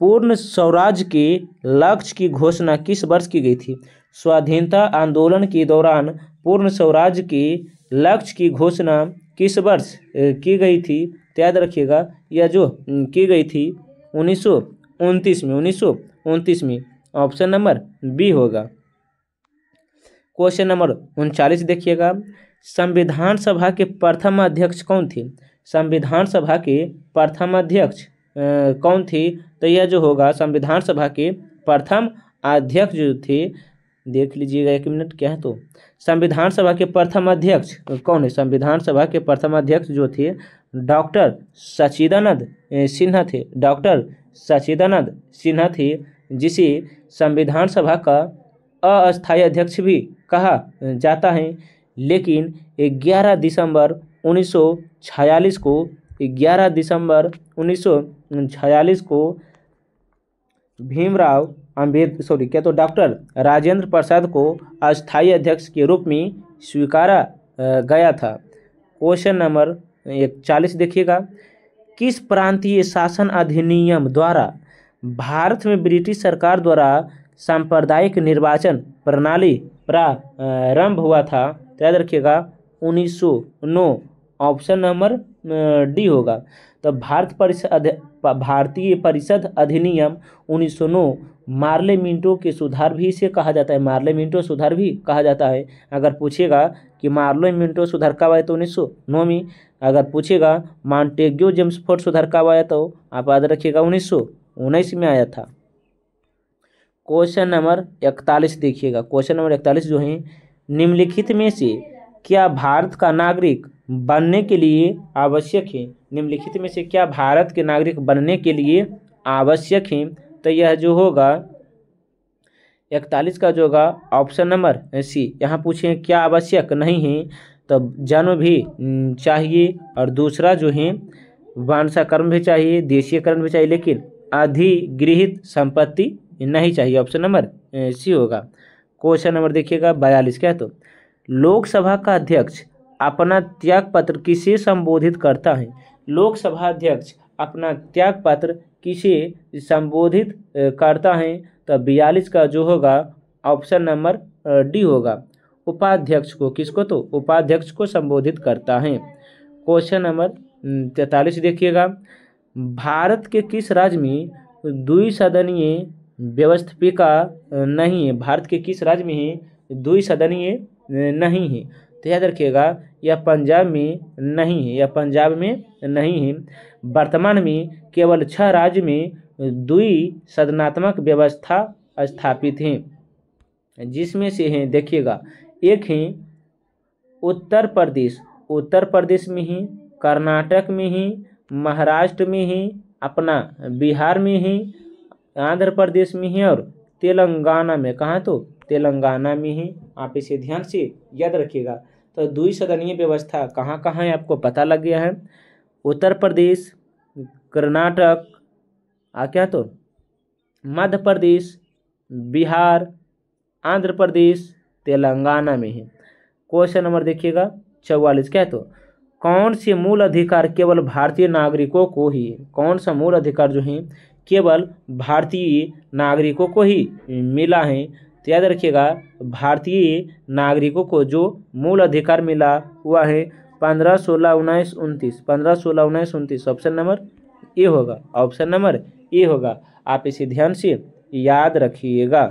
पूर्ण स्वराज के लक्ष्य की घोषणा किस वर्ष की गई थी? स्वाधीनता आंदोलन के दौरान पूर्ण स्वराज के लक्ष्य की घोषणा किस वर्ष की गई थी? तो याद रखिएगा यह जो की गई थी 1929 में। 1929 में। ऑप्शन नंबर बी होगा। क्वेश्चन नंबर 39 देखिएगा संविधान सभा के प्रथम अध्यक्ष कौन थे? संविधान सभा के प्रथम अध्यक्ष कौन थे? तो यह जो होगा संविधान सभा के प्रथम अध्यक्ष जो थे, देख लीजिएगा 1 मिनट क्या है? तो संविधान सभा के प्रथम अध्यक्ष कौन है? संविधान सभा के प्रथम अध्यक्ष जो थे डॉक्टर सच्चिदानंद सिन्हा थे। डॉक्टर सच्चिदानंद सिन्हा थे, जिसे संविधान सभा का अस्थायी अध्यक्ष भी कहा जाता है। लेकिन 11 दिसंबर 1946 को 11 दिसंबर 1946 को भीमराव अम्बेडकर क्या तो डॉक्टर राजेंद्र प्रसाद को अस्थायी अध्यक्ष के रूप में स्वीकारा गया था। क्वेश्चन नंबर 41 देखिएगा किस प्रांतीय शासन अधिनियम द्वारा भारत में ब्रिटिश सरकार द्वारा सांप्रदायिक निर्वाचन प्रणाली प्रारंभ हुआ था? तो याद रखिएगा 1909। ऑप्शन नंबर डी होगा। तो भारतीय परिषद अधिनियम 1909 मार्ले मिंटो के सुधार भी इसे कहा जाता है। मार्ले मिंटो सुधार भी कहा जाता है। अगर पूछेगा कि मार्ले मिंटो सुधार कब आया तो 1909 में। अगर पूछेगा मॉन्टेग्यू जेम्सफोर्ड सुधार कब आया तो आप याद रखिएगा 1919 में आया था। क्वेश्चन नंबर 41 देखिएगा। क्वेश्चन नंबर 41 जो है निम्नलिखित में से क्या भारत का नागरिक बनने के लिए आवश्यक है? निम्नलिखित में से क्या भारत के नागरिक बनने के लिए आवश्यक है? तो यह जो होगा 41 का जो होगा ऑप्शन नंबर सी। यहाँ पूछे क्या आवश्यक नहीं है? तो जन्म भी चाहिए और दूसरा जो है वंशाकरण भी चाहिए, देशीयकरण भी चाहिए, लेकिन अधिगृहित संपत्ति नहीं चाहिए। ऑप्शन नंबर सी होगा। क्वेश्चन नंबर देखिएगा 42 क्या है? तो लोकसभा का अध्यक्ष अपना त्यागपत्र किसे संबोधित करता है? लोकसभा अध्यक्ष अपना त्यागपत्र किसे संबोधित करता है? तो 42 का जो होगा ऑप्शन नंबर डी होगा। उपाध्यक्ष को, किसको? तो उपाध्यक्ष को संबोधित करता है। क्वेश्चन नंबर 43 देखिएगा भारत के किस राज्य में द्विसदनीय व्यवस्थापिका नहीं है? भारत के किस राज्य में है द्विसदनीय नहीं है? तो याद रखिएगा यह पंजाब में नहीं है, यह पंजाब में नहीं है। वर्तमान में केवल 6 राज्य में द्विसदनात्मक व्यवस्था स्थापित है, जिसमें से हैं देखिएगा, एक है उत्तर प्रदेश, उत्तर प्रदेश में ही, कर्नाटक में ही, महाराष्ट्र में ही, अपना बिहार में ही, आंध्र प्रदेश में ही और तेलंगाना में। कहाँ? तो तेलंगाना में ही। आप इसे ध्यान से याद रखिएगा। तो द्विसदनीय व्यवस्था कहाँ कहाँ है आपको पता लग गया है। उत्तर प्रदेश, कर्नाटक, क्या तो मध्य प्रदेश, बिहार, आंध्र प्रदेश, तेलंगाना में है। क्वेश्चन नंबर देखिएगा 44, क्या तो कौन से मूल अधिकार केवल भारतीय नागरिकों को ही, कौन सा मूल अधिकार जो है केवल भारतीय नागरिकों को ही मिला है। तो याद रखिएगा, भारतीय नागरिकों को जो मूल अधिकार मिला हुआ है 15, 16, 19, 29, 15, 16, 19, 29, ऑप्शन नंबर ए होगा, ऑप्शन नंबर ए होगा। आप इसे ध्यान से याद रखिएगा।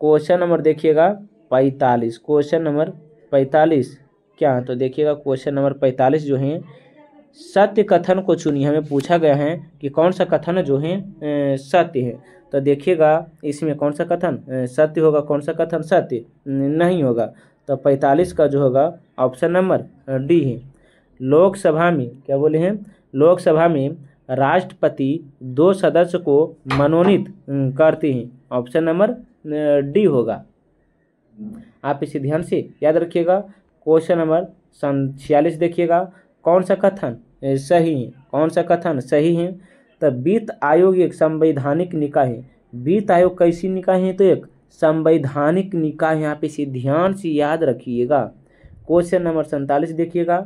क्वेश्चन नंबर देखिएगा 45, क्वेश्चन नंबर 45 क्या है, तो देखिएगा क्वेश्चन नंबर 45 जो है सत्य कथन को चुनिए। हमें पूछा गया है कि कौन सा कथन जो है सत्य है। तो देखिएगा इसमें कौन सा कथन सत्य होगा, कौन सा कथन सत्य नहीं होगा। तो 45 का जो होगा ऑप्शन नंबर डी है। लोकसभा में क्या बोले हैं, लोकसभा में राष्ट्रपति 2 सदस्य को मनोनीत करते हैं, ऑप्शन नंबर डी होगा। आप इसे ध्यान से याद रखिएगा। क्वेश्चन नंबर 46 देखिएगा, कौन सा कथन सही है, कौन सा कथन सही है। तो वित्त आयोग एक संवैधानिक निकाय है। वित्त आयोग कैसी निकाय है, तो एक संवैधानिक निकाय है। आप इसे ध्यान से याद रखिएगा। क्वेश्चन नंबर 47 देखिएगा,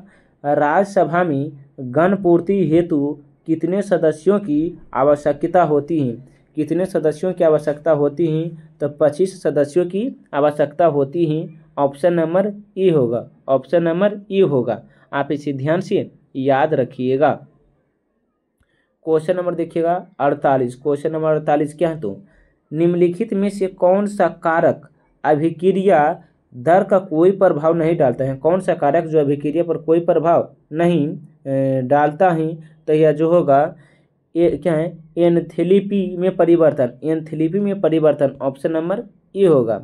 राज्यसभा में गणपूर्ति हेतु कितने सदस्यों की आवश्यकता होती है, कितने सदस्यों की आवश्यकता होती है। तो 25 सदस्यों की आवश्यकता होती है, ऑप्शन नंबर ए होगा, ऑप्शन नंबर ए होगा। आप इसे ध्यान से याद रखिएगा। क्वेश्चन नंबर देखिएगा 48, क्वेश्चन नंबर 48 क्या है, तो निम्नलिखित में से कौन सा कारक अभिक्रिया दर का कोई प्रभाव नहीं डालता है। कौन सा कारक जो अभिक्रिया पर कोई प्रभाव नहीं डालता है। तो यह जो होगा ये क्या है, एंथैल्पी में परिवर्तन, एंथैल्पी में परिवर्तन, ऑप्शन नंबर ए होगा।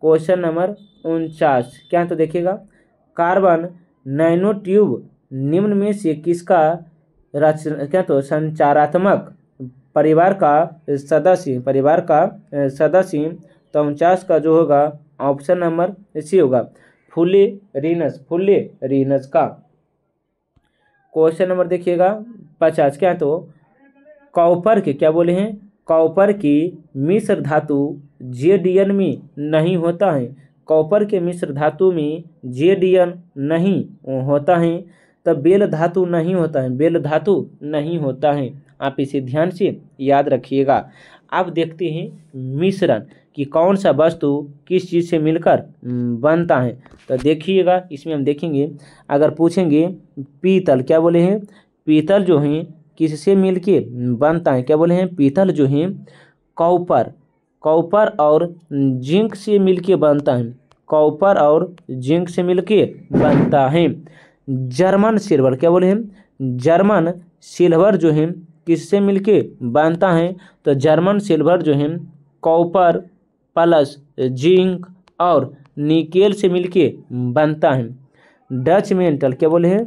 क्वेश्चन नंबर 49 क्या है, तो देखिएगा कार्बन नैनो ट्यूब निम्न में से किसका क्या तो संचारात्मक परिवार का सदस्य, परिवार का सदस्य। तो 49 का जो होगा ऑप्शन नंबर सी होगा, फुलेरिनस, फुलेरिनस का। क्वेश्चन नंबर देखिएगा 50 क्या है, तो कॉपर के क्या बोले हैं, कॉपर की मिश्र धातु जेडीएन में नहीं होता है। कॉपर के मिश्र धातु में जेडीएन नहीं होता है। तो बेल धातु नहीं होता है, बेल धातु नहीं होता है। आप इसे ध्यान से याद रखिएगा। अब देखते हैं मिश्रण कि कौन सा वस्तु किस चीज़ से मिलकर बनता है। तो देखिएगा इसमें हम देखेंगे, अगर पूछेंगे पीतल क्या बोले हैं, पीतल जो है किससे मिलके बनता है, क्या बोले हैं, पीतल जो है कॉपर, कॉपर और जिंक से मिलके बनता है, कॉपर और जिंक से मिलके बनता है। जर्मन सिल्वर क्या बोले हैं, जर्मन सिल्वर जो है किससे मिलके बनता है। तो जर्मन सिल्वर जो है कॉपर प्लस जिंक और निकेल से मिलके बनता है। डच मेटल क्या बोले हैं,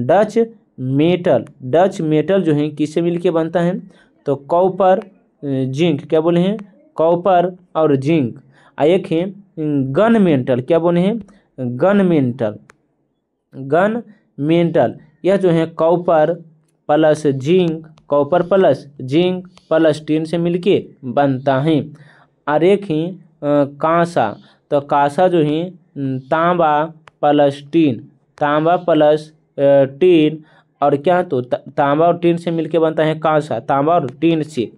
डच मेटल, डच मेटल जो है किससे मिलके बनता है। तो कॉपर जिंक क्या बोले हैं, कॉपर और जिंक। एक है गन मेटल क्या बोले हैं, गन मेटल, गन मेटल यह जो है copper plus zinc, copper plus zinc plus tin से मिलके बनता है। और एक ही कांसा, तो कांसा जो है तांबा प्लस टिन, तांबा प्लस टिन और क्या तो तांबा और टिन से मिलके बनता है कांसा, तांबा और टिन से।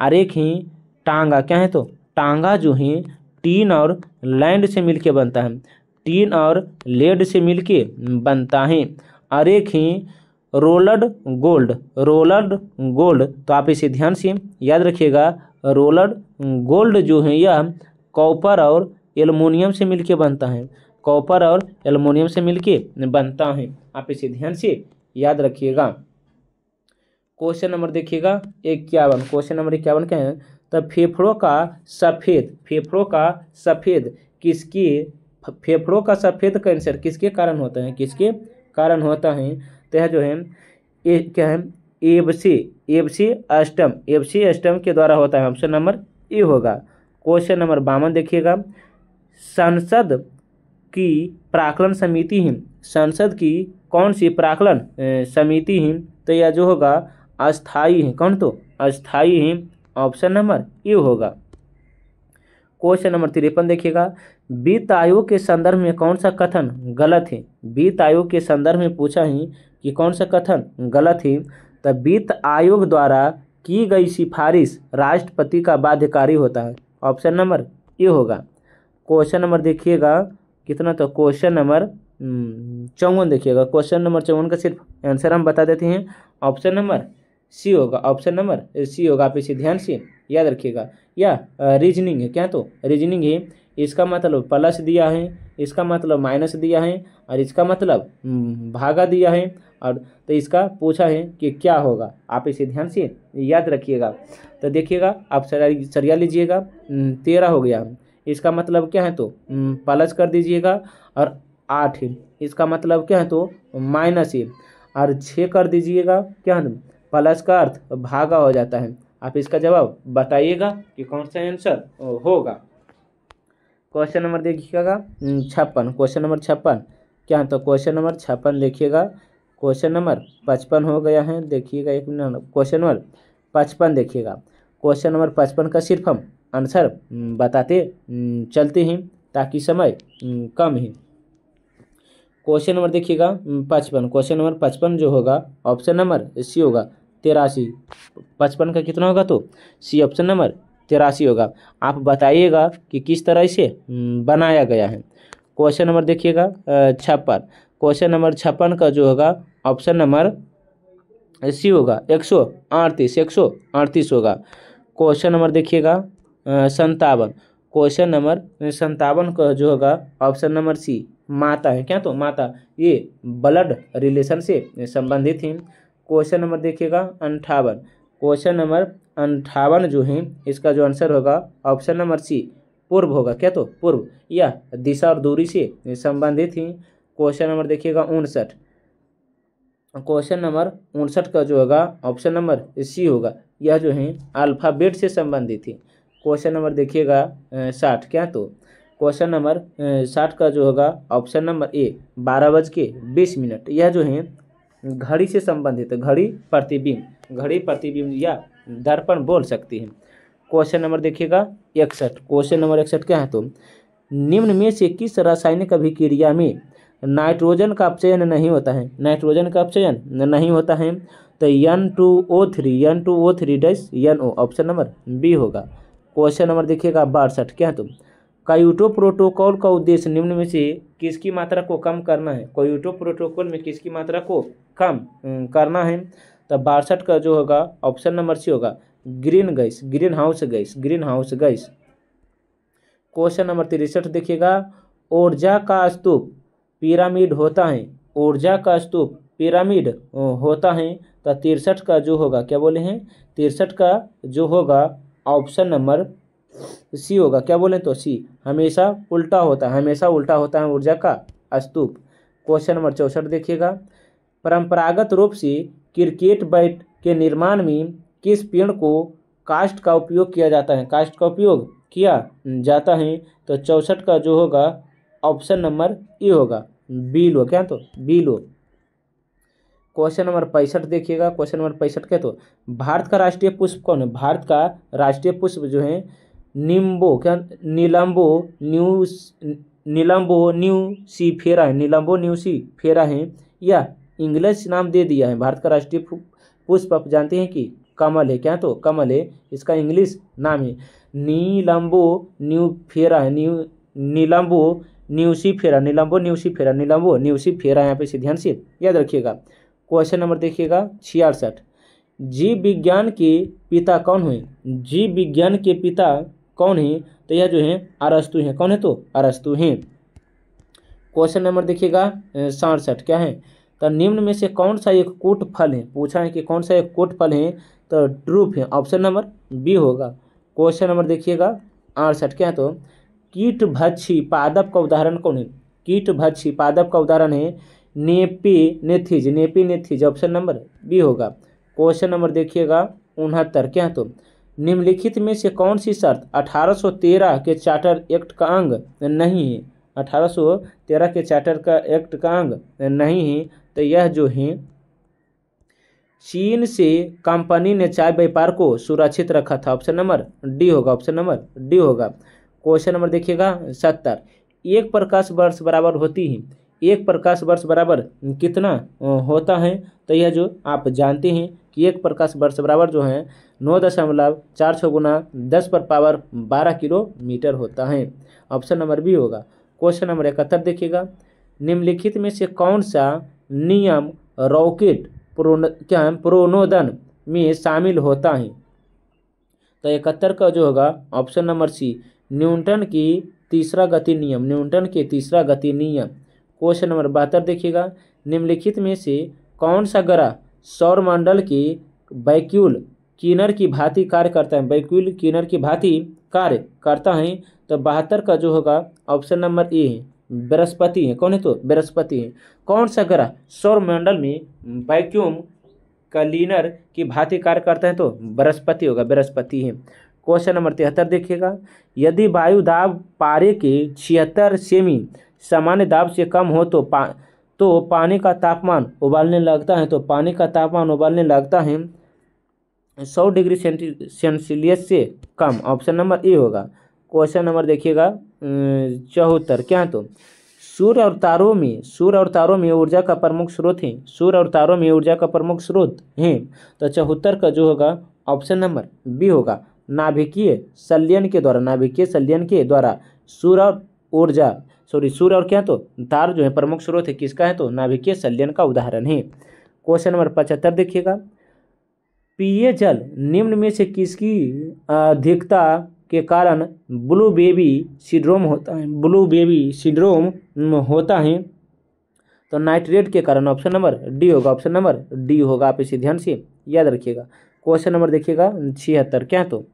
और एक ही टांगा क्या है, तो टांगा जो है टीन और लैंड से मिलके बनता है, टीन और लेड से मिलके बनता है। और एक ही रोलड गोल्ड, रोलड गोल्ड, तो आप इसे ध्यान से याद रखिएगा। रोलड गोल्ड जो है यह कॉपर और एल्युमिनियम से मिलके बनता है, कॉपर और एल्युमिनियम से मिलके बनता है। आप इसे ध्यान से याद रखिएगा। क्वेश्चन नंबर देखिएगा 51। क्वेश्चन नंबर 51 क्या है? तो फेफड़ों का सफ़ेद किसके फेफड़ों का सफ़ेद कैंसर किसके कारण होता है? किसके कारण होता है? तो यह जो है ये क्या है? एबसी अष्टम के द्वारा होता है। ऑप्शन नंबर ए होगा। क्वेश्चन नंबर 52 देखिएगा। संसद की प्राक्कलन समिति है, संसद की कौन सी प्राक्कलन समिति है? तो यह जो होगा अस्थाई है। कौन? तो अस्थाई है। ऑप्शन नंबर ए होगा। क्वेश्चन नंबर 53 देखिएगा। वित्त आयोग के संदर्भ में कौन सा कथन गलत है? वित्त आयोग के संदर्भ में पूछा है कि कौन सा कथन गलत है? तो वित्त आयोग द्वारा की गई सिफारिश राष्ट्रपति का बाध्यकारी होता है। ऑप्शन नंबर ए होगा। क्वेश्चन नंबर देखिएगा कितना? तो क्वेश्चन नंबर 54 देखिएगा। क्वेश्चन नंबर 54 का सिर्फ आंसर हम बता देते हैं। ऑप्शन नंबर सी होगा। ऑप्शन नंबर सी होगा। आप इसे ध्यान से याद रखिएगा। या रीजनिंग है क्या? तो रीजनिंग है। इसका मतलब प्लस दिया है, इसका मतलब माइनस दिया है, और इसका मतलब भागा दिया है, और तो इसका पूछा है कि क्या होगा। आप इसे ध्यान से याद रखिएगा। तो देखिएगा आप सरिया लीजिएगा। 13 हो गया। इसका मतलब क्या है? तो प्लस कर दीजिएगा, और 8 है। इसका मतलब क्या है? तो माइनस है, और 6 कर दीजिएगा। क्या है? प्लस का अर्थ भागा हो जाता है। आप इसका जवाब बताइएगा कि कौन सा आंसर होगा। क्वेश्चन नंबर देखिएगा 56। क्वेश्चन नंबर 56 क्या है? तो क्वेश्चन नंबर 56 देखिएगा। क्वेश्चन नंबर 55 हो गया है। देखिएगा एक मिनट। क्वेश्चन नंबर 55 देखिएगा। क्वेश्चन नंबर 55 का सिर्फ हम आंसर बताते चलते हैं ताकि समय कम है। क्वेश्चन नंबर देखिएगा 55। क्वेश्चन नंबर 55 जो होगा ऑप्शन नंबर सी होगा 83। 55 का कितना होगा? तो सी ऑप्शन नंबर 83 होगा। आप बताइएगा कि किस तरह से बनाया गया है। क्वेश्चन नंबर देखिएगा 56। क्वेश्चन नंबर 56 का जो होगा ऑप्शन नंबर सी होगा 138 होगा। क्वेश्चन नंबर देखिएगा 57। क्वेश्चन नंबर 57 का जो होगा ऑप्शन नंबर सी माता है क्या? तो माता, ये ब्लड रिलेशन से संबंधित है। क्वेश्चन नंबर देखिएगा 58। क्वेश्चन नंबर 58 जो है इसका जो आंसर होगा ऑप्शन नंबर सी पूर्व होगा क्या? तो पूर्व या दिशा और दूरी से संबंधित है। क्वेश्चन नंबर देखिएगा 59। क्वेश्चन नंबर 59 का जो होगा ऑप्शन नंबर सी होगा। यह जो है अल्फ़ाबेट से संबंधित है। क्वेश्चन नंबर देखिएगा 60 क्या? तो क्वेश्चन नंबर 60 का जो होगा ऑप्शन नंबर ए 12:20। यह जो है घड़ी से संबंधित है। घड़ी प्रतिबिंब या दर्पण बोल सकती है। क्वेश्चन नंबर देखिएगा 61। क्वेश्चन नंबर 61 क्या है? तो निम्न में से किस रासायनिक अभिक्रिया में नाइट्रोजन का अपचयन नहीं होता है? नाइट्रोजन का अपचयन नहीं होता है। तो N2O3 dash NO option number B होगा। क्वेश्चन नंबर देखिएगा 62 क्या है? तो क्योटो प्रोटोकॉल का उद्देश्य निम्न में से किसकी मात्रा को कम करना है? क्योटो प्रोटोकॉल में किसकी मात्रा को कम करना है? तो 62 का जो होगा ऑप्शन नंबर सी होगा green house gas. Question number 63 देखिएगा। ऊर्जा का स्तूप पिरामिड होता है। ऊर्जा का स्तूप पिरामिड होता है। तो 63 का जो होगा क्या बोले हैं? 63 का जो होगा ऑप्शन नंबर सी होगा। क्या बोले? तो सी हमेशा उल्टा होता है ऊर्जा का स्तूप। क्वेश्चन नंबर 64 देखिएगा। परंपरागत रूप से क्रिकेट बैट के निर्माण में किस पेड़ को काष्ठ का उपयोग किया जाता है? तो 64 का जो होगा ऑप्शन नंबर ए होगा बीलो क्या? तो बीलो। क्वेश्चन नंबर 65 देखिएगा। क्वेश्चन नंबर 65 क्या? तो भारत का राष्ट्रीय पुष्प कौन है? भारत का राष्ट्रीय पुष्प जो है नीलम्बो न्यूसीफेरा है, या इंग्लिश नाम दे दिया है। भारत का राष्ट्रीय पुष्प आप जानते हैं कि कमल है क्या? तो कमल है। इसका इंग्लिश नाम है नीलम्बो न्यूसीफेरा। यहाँ पे इसे ध्यान से याद रखिएगा। क्वेश्चन नंबर देखिएगा 66। जीव विज्ञान के पिता कौन हुए? जीव विज्ञान के पिता कौन है? तो यह जो है अरस्तु हैं। कौन है? तो अरस्तु हैं। क्वेश्चन नंबर देखिएगा 67 क्या है, तो निम्न में से कौन सा एक कूट फल है, पूछा है कि कौन सा एक कूट फल है, तो ड्रूप है, ऑप्शन नंबर बी होगा। क्वेश्चन नंबर देखिएगा 68 क्या है, तो कीटभक्षी पादप का उदाहरण कौन है, कीटभक्षी पादप का उदाहरण है नेपिनेथिज, नेपिनेथिज, ऑप्शन नंबर बी होगा। क्वेश्चन नंबर देखिएगा 69 क्या है, तो निम्नलिखित में से कौन सी शर्त 1813 के चार्टर एक्ट का अंग नहीं है, 1813 के चार्टर का एक्ट का अंग नहीं है, तो यह जो है चीन से कंपनी ने चाय व्यापार को सुरक्षित रखा था, ऑप्शन नंबर डी होगा, ऑप्शन नंबर डी होगा। क्वेश्चन नंबर देखिएगा 70, एक प्रकाश वर्ष बराबर होती है, एक प्रकाश वर्ष बराबर कितना होता है, तो यह जो आप जानते हैं कि एक प्रकाश वर्ष बराबर जो है 9.46 गुना 10⁻12 किलोमीटर होता है, ऑप्शन नंबर बी होगा। क्वेश्चन नंबर 71 देखिएगा, निम्नलिखित में से कौन सा नियम रॉकेट प्रोनोदन में शामिल होता है, तो 71 का जो होगा ऑप्शन नंबर सी, न्यूटन की तीसरा गति नियम, न्यूटन के तीसरा गति नियम। क्वेश्चन नंबर 72 देखिएगा, निम्नलिखित में से कौन सा ग्रह सौरमंडल के वैक्यूल कीनर की भांति कार्य करता है, वैक्यूल कीनर की भांति कार्य करता है, तो 72 का जो होगा ऑप्शन नंबर ए है, बृहस्पति है। कौन है, तो बृहस्पति है। कौन सा ग्रह सौरमंडल में वैक्यूम क्लीनर की भांति कार्य करता है, तो बृहस्पति होगा, बृहस्पति है। क्वेश्चन नंबर 73 देखिएगा, यदि वायु दाब पारे के 76 सेमी सामान्य दाब से कम हो तो पानी का तापमान उबालने लगता है, तो पानी का तापमान उबालने लगता है 100 डिग्री सेल्सियस से कम, ऑप्शन नंबर ए होगा। क्वेश्चन नंबर देखिएगा 74 क्या है, तो सूर्य और तारों में ऊर्जा का प्रमुख स्रोत है, सूर्य और तारों में ऊर्जा का प्रमुख स्रोत है, तो 74 का जो होगा ऑप्शन नंबर बी होगा, नाभिकीय संलयन के द्वारा सूर्य और क्या, तो तार जो है प्रमुख स्रोत है किसका है, तो नाभिकीय संलयन का उदाहरण है। क्वेश्चन नंबर 75 देखिएगा, पीए जल निम्न में से किसकी अधिकता के कारण ब्लू बेबी सिंड्रोम होता है, तो नाइट्रेट के कारण, ऑप्शन नंबर डी होगा, ऑप्शन नंबर डी होगा। आप इसे ध्यान से याद रखिएगा। क्वेश्चन नंबर देखिएगा 76 क्या है, तो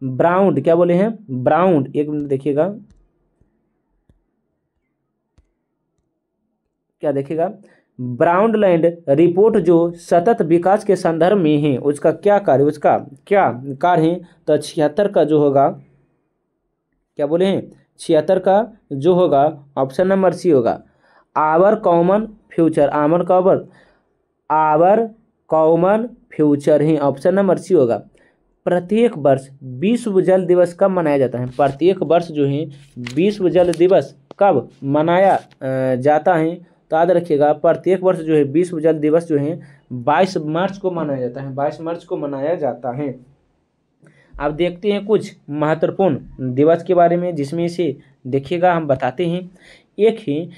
ब्राउन क्या बोले हैं, ब्राउन, एक मिनट देखिएगा क्या देखिएगा, ब्राउनलैंड रिपोर्ट जो सतत विकास के संदर्भ में है उसका क्या कार्य है, तो 76 का जो होगा क्या बोले हैं, 76 का जो होगा ऑप्शन नंबर सी होगा, आवर कॉमन फ्यूचर है, ऑप्शन नंबर सी होगा। प्रत्येक वर्ष विश्व जल दिवस कब मनाया जाता है, प्रत्येक वर्ष जो है विश्व जल दिवस कब मनाया जाता है, तो याद रखिएगा प्रत्येक वर्ष जो है विश्व जल दिवस जो है 22 मार्च को मनाया जाता है, 22 मार्च को मनाया जाता है। अब देखते हैं कुछ महत्वपूर्ण दिवस के बारे में, जिसमें से देखिएगा हम बताते हैं। एक ही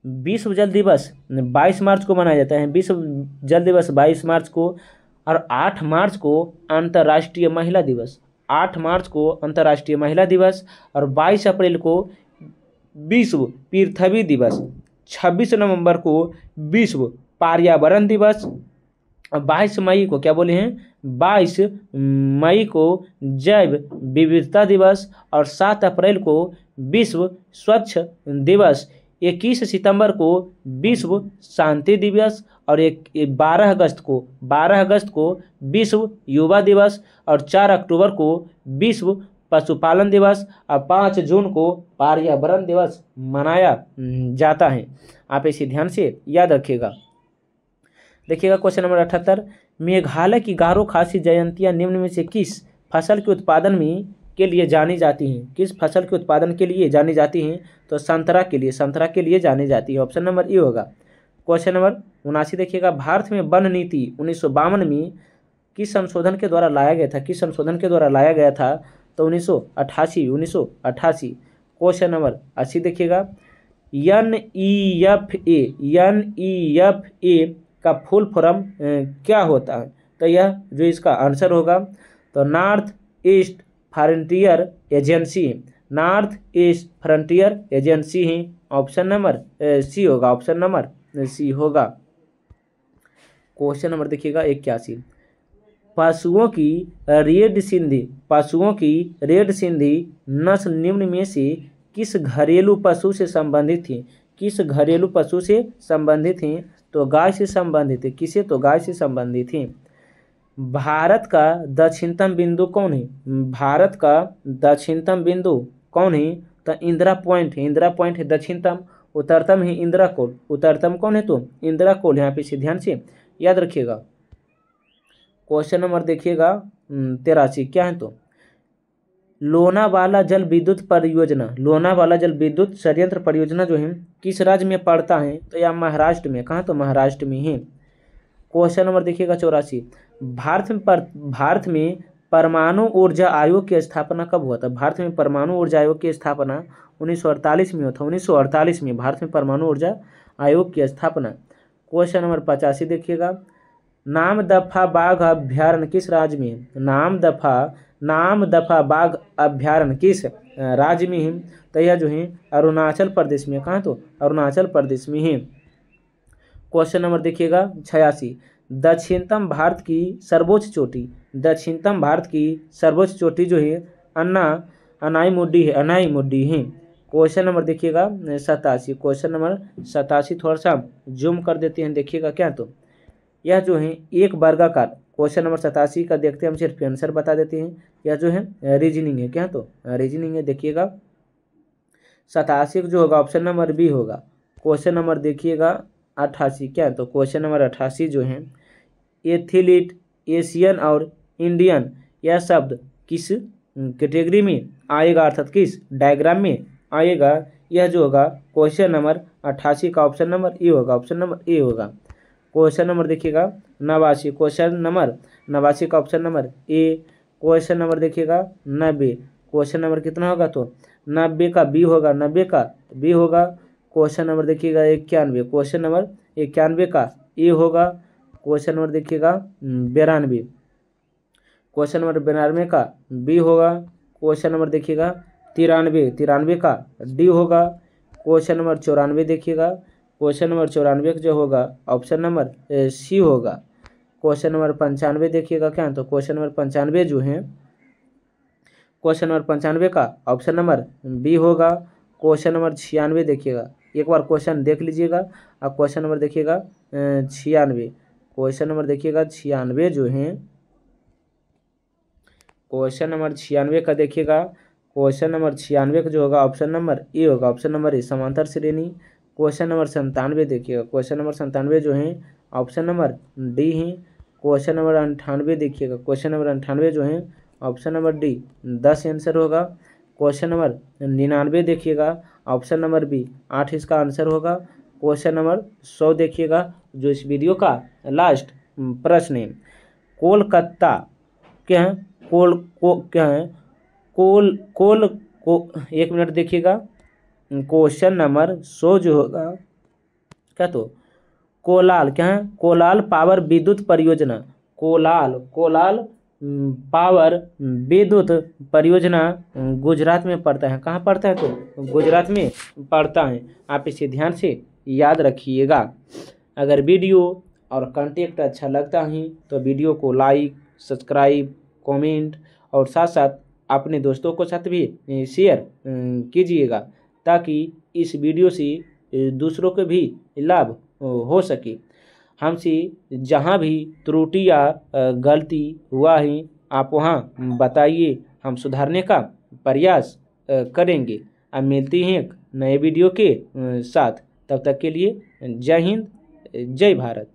विश्व जल दिवस 22 मार्च को मनाया जाता है, विश्व जल दिवस 22 मार्च को, और 8 मार्च को अंतर्राष्ट्रीय महिला दिवस, 8 मार्च को अंतर्राष्ट्रीय महिला दिवस, और 22 अप्रैल को विश्व पृथ्वी दिवस, 26 नवंबर को विश्व पर्यावरण दिवस, 22 मई को क्या बोले हैं, 22 मई को जैव विविधता दिवस, और 7 अप्रैल को विश्व स्वच्छ दिवस, 21 सितंबर को विश्व शांति दिवस, और 12 अगस्त को विश्व युवा दिवस, और 4 अक्टूबर को विश्व पशुपालन दिवस, और 5 जून को पर्यावरण दिवस मनाया जाता है। आप इसे ध्यान से याद रखिएगा। देखिएगा क्वेश्चन नंबर 78, मेघालय की गारो खासी जयंतियाँ निम्न में से किस फसल के उत्पादन के लिए जानी जाती हैं, किस फसल के उत्पादन के लिए जानी जाती हैं, तो संतरा के लिए जानी जाती है, ऑप्शन नंबर ए होगा। क्वेश्चन नंबर 79 देखिएगा, भारत में वन नीति 1952 में किस संशोधन के द्वारा लाया गया था, तो 1988। क्वेश्चन नंबर 80 देखिएगा, NEFA का फुल फॉर्म क्या होता है, तो यह जो इसका आंसर होगा, तो North East Frontier Agency, North East Frontier Agency ही ऑप्शन नंबर सी होगा, ऑप्शन नंबर सी होगा। क्वेश्चन नंबर देखिएगा 81, पशुओं की रेड सिंधी नस्ल निम्न में से किस घरेलू पशु से संबंधित थी? किस घरेलू पशु से संबंधित थी? तो गाय से संबंधित है। किसे? तो गाय से संबंधित थी। भारत का दक्षिणतम बिंदु कौन है? भारत का दक्षिणतम बिंदु कौन है? तो इंदिरा पॉइंट है। इंदिरा पॉइंट है दक्षिणतम। उत्तरतम है इंदिरा कोल। उत्तरतम कौन है? तो इंदिरा कोल। यहाँ पे ध्यान से याद रखिएगा। क्वेश्चन नंबर देखिएगा 83, क्या है? तो लोनावाला जल विद्युत परियोजना, लोनावाला जल विद्युत संयंत्र परियोजना जो है किस राज्य में पड़ता है? तो यह महाराष्ट्र में। कहाँ? तो महाराष्ट्र में है। क्वेश्चन नंबर देखिएगा 84, भारत में परमाणु ऊर्जा आयोग की स्थापना कब हुआ था? भारत में परमाणु ऊर्जा आयोग की स्थापना 1948 में हुआ था। 1948 में भारत में परमाणु ऊर्जा आयोग की स्थापना। क्वेश्चन नंबर 85 देखिएगा, नामदफा बाघ अभ्यारण्य किस राज्य में है? नामदफा बाघ अभ्यारण्य किस राज्य में है? तो यह जो है अरुणाचल प्रदेश में। कहाँ? तो अरुणाचल प्रदेश में है। क्वेश्चन नंबर देखिएगा 86, दक्षिणतम भारत की सर्वोच्च चोटी, दक्षिणतम भारत की सर्वोच्च चोटी जो है अनाईमुड्डी है। अनाईमुड्डी है। क्वेश्चन नंबर देखिएगा 87, क्वेश्चन नंबर 87 थोड़ा सा जूम कर देते हैं, देखिएगा क्या? तो यह जो है एक वर्गाकार, क्वेश्चन नंबर 87 का देखते हैं हम, सिर्फ आंसर बता देते हैं। यह जो है रीजनिंग है। क्या? तो रीजनिंग है। देखिएगा 87 जो होगा ऑप्शन नंबर बी होगा। क्वेश्चन नंबर देखिएगा 88, क्या? तो क्वेश्चन नंबर 88 जो है एथलीट, एशियन और इंडियन यह शब्द किस कैटेगरी में आएगा, अर्थात किस डायग्राम में आएगा? यह जो होगा क्वेश्चन नंबर 88 का ऑप्शन नंबर ए होगा। ऑप्शन नंबर ए होगा। क्वेश्चन नंबर देखिएगा 89, क्वेश्चन नंबर 89 का option number A. Question number देखिएगा 90, क्वेश्चन नंबर कितना होगा? तो 90 का बी होगा। 90 का बी होगा। क्वेश्चन नंबर देखिएगा 91, क्वेश्चन नंबर 91 का ए होगा। क्वेश्चन नंबर देखिएगा 92, क्वेश्चन नंबर 92 का बी होगा। क्वेश्चन नंबर देखिएगा 93 का डी होगा। क्वेश्चन नंबर 94 देखिएगा, क्वेश्चन नंबर 94 जो होगा ऑप्शन नंबर सी होगा। क्वेश्चन नंबर 95 देखिएगा, क्या? तो क्वेश्चन नंबर 95 जो है क्वेश्चन नंबर 95 का ऑप्शन नंबर बी होगा। क्वेश्चन नंबर 96 देखिएगा, एक बार क्वेश्चन देख लीजिएगा। अब क्वेश्चन नंबर देखिएगा 96, क्वेश्चन नंबर देखिएगा 96 जो है क्वेश्चन नंबर 96 का देखिएगा, क्वेश्चन नंबर 96 का जो होगा ऑप्शन नंबर ए होगा। ऑप्शन नंबर ए समांतर श्रेणी। क्वेश्चन नंबर 97 देखिएगा, क्वेश्चन नंबर 97 जो है ऑप्शन नंबर डी है। क्वेश्चन नंबर 98 देखिएगा, क्वेश्चन नंबर 98 जो है ऑप्शन नंबर डी 10 आंसर होगा। क्वेश्चन नंबर 99 देखिएगा, ऑप्शन नंबर बी 8 इसका आंसर होगा। क्वेश्चन नंबर 100 देखिएगा, जो इस वीडियो का लास्ट प्रश्न है, कोलकाता क्या है? क्या है? एक मिनट देखिएगा। क्वेश्चन नंबर 100 जो होगा, क्या? तो कोलाल क्या है? कोलाल पावर विद्युत परियोजना, कोलाल पावर विद्युत परियोजना गुजरात में पड़ता है। कहाँ पड़ता है? तो गुजरात में पड़ता है। आप इसे ध्यान से याद रखिएगा। अगर वीडियो और कंटेंट अच्छा लगता है तो वीडियो को लाइक, सब्सक्राइब, कमेंट और साथ साथ अपने दोस्तों को साथ भी शेयर कीजिएगा, ताकि इस वीडियो से दूसरों को भी लाभ हो सके। हमसे जहाँ भी त्रुटि या गलती हुआ है आप वहाँ बताइए, हम सुधारने का प्रयास करेंगे। अब मिलते हैं एक नए वीडियो के साथ, तब तक के लिए जय हिंद, जय भारत।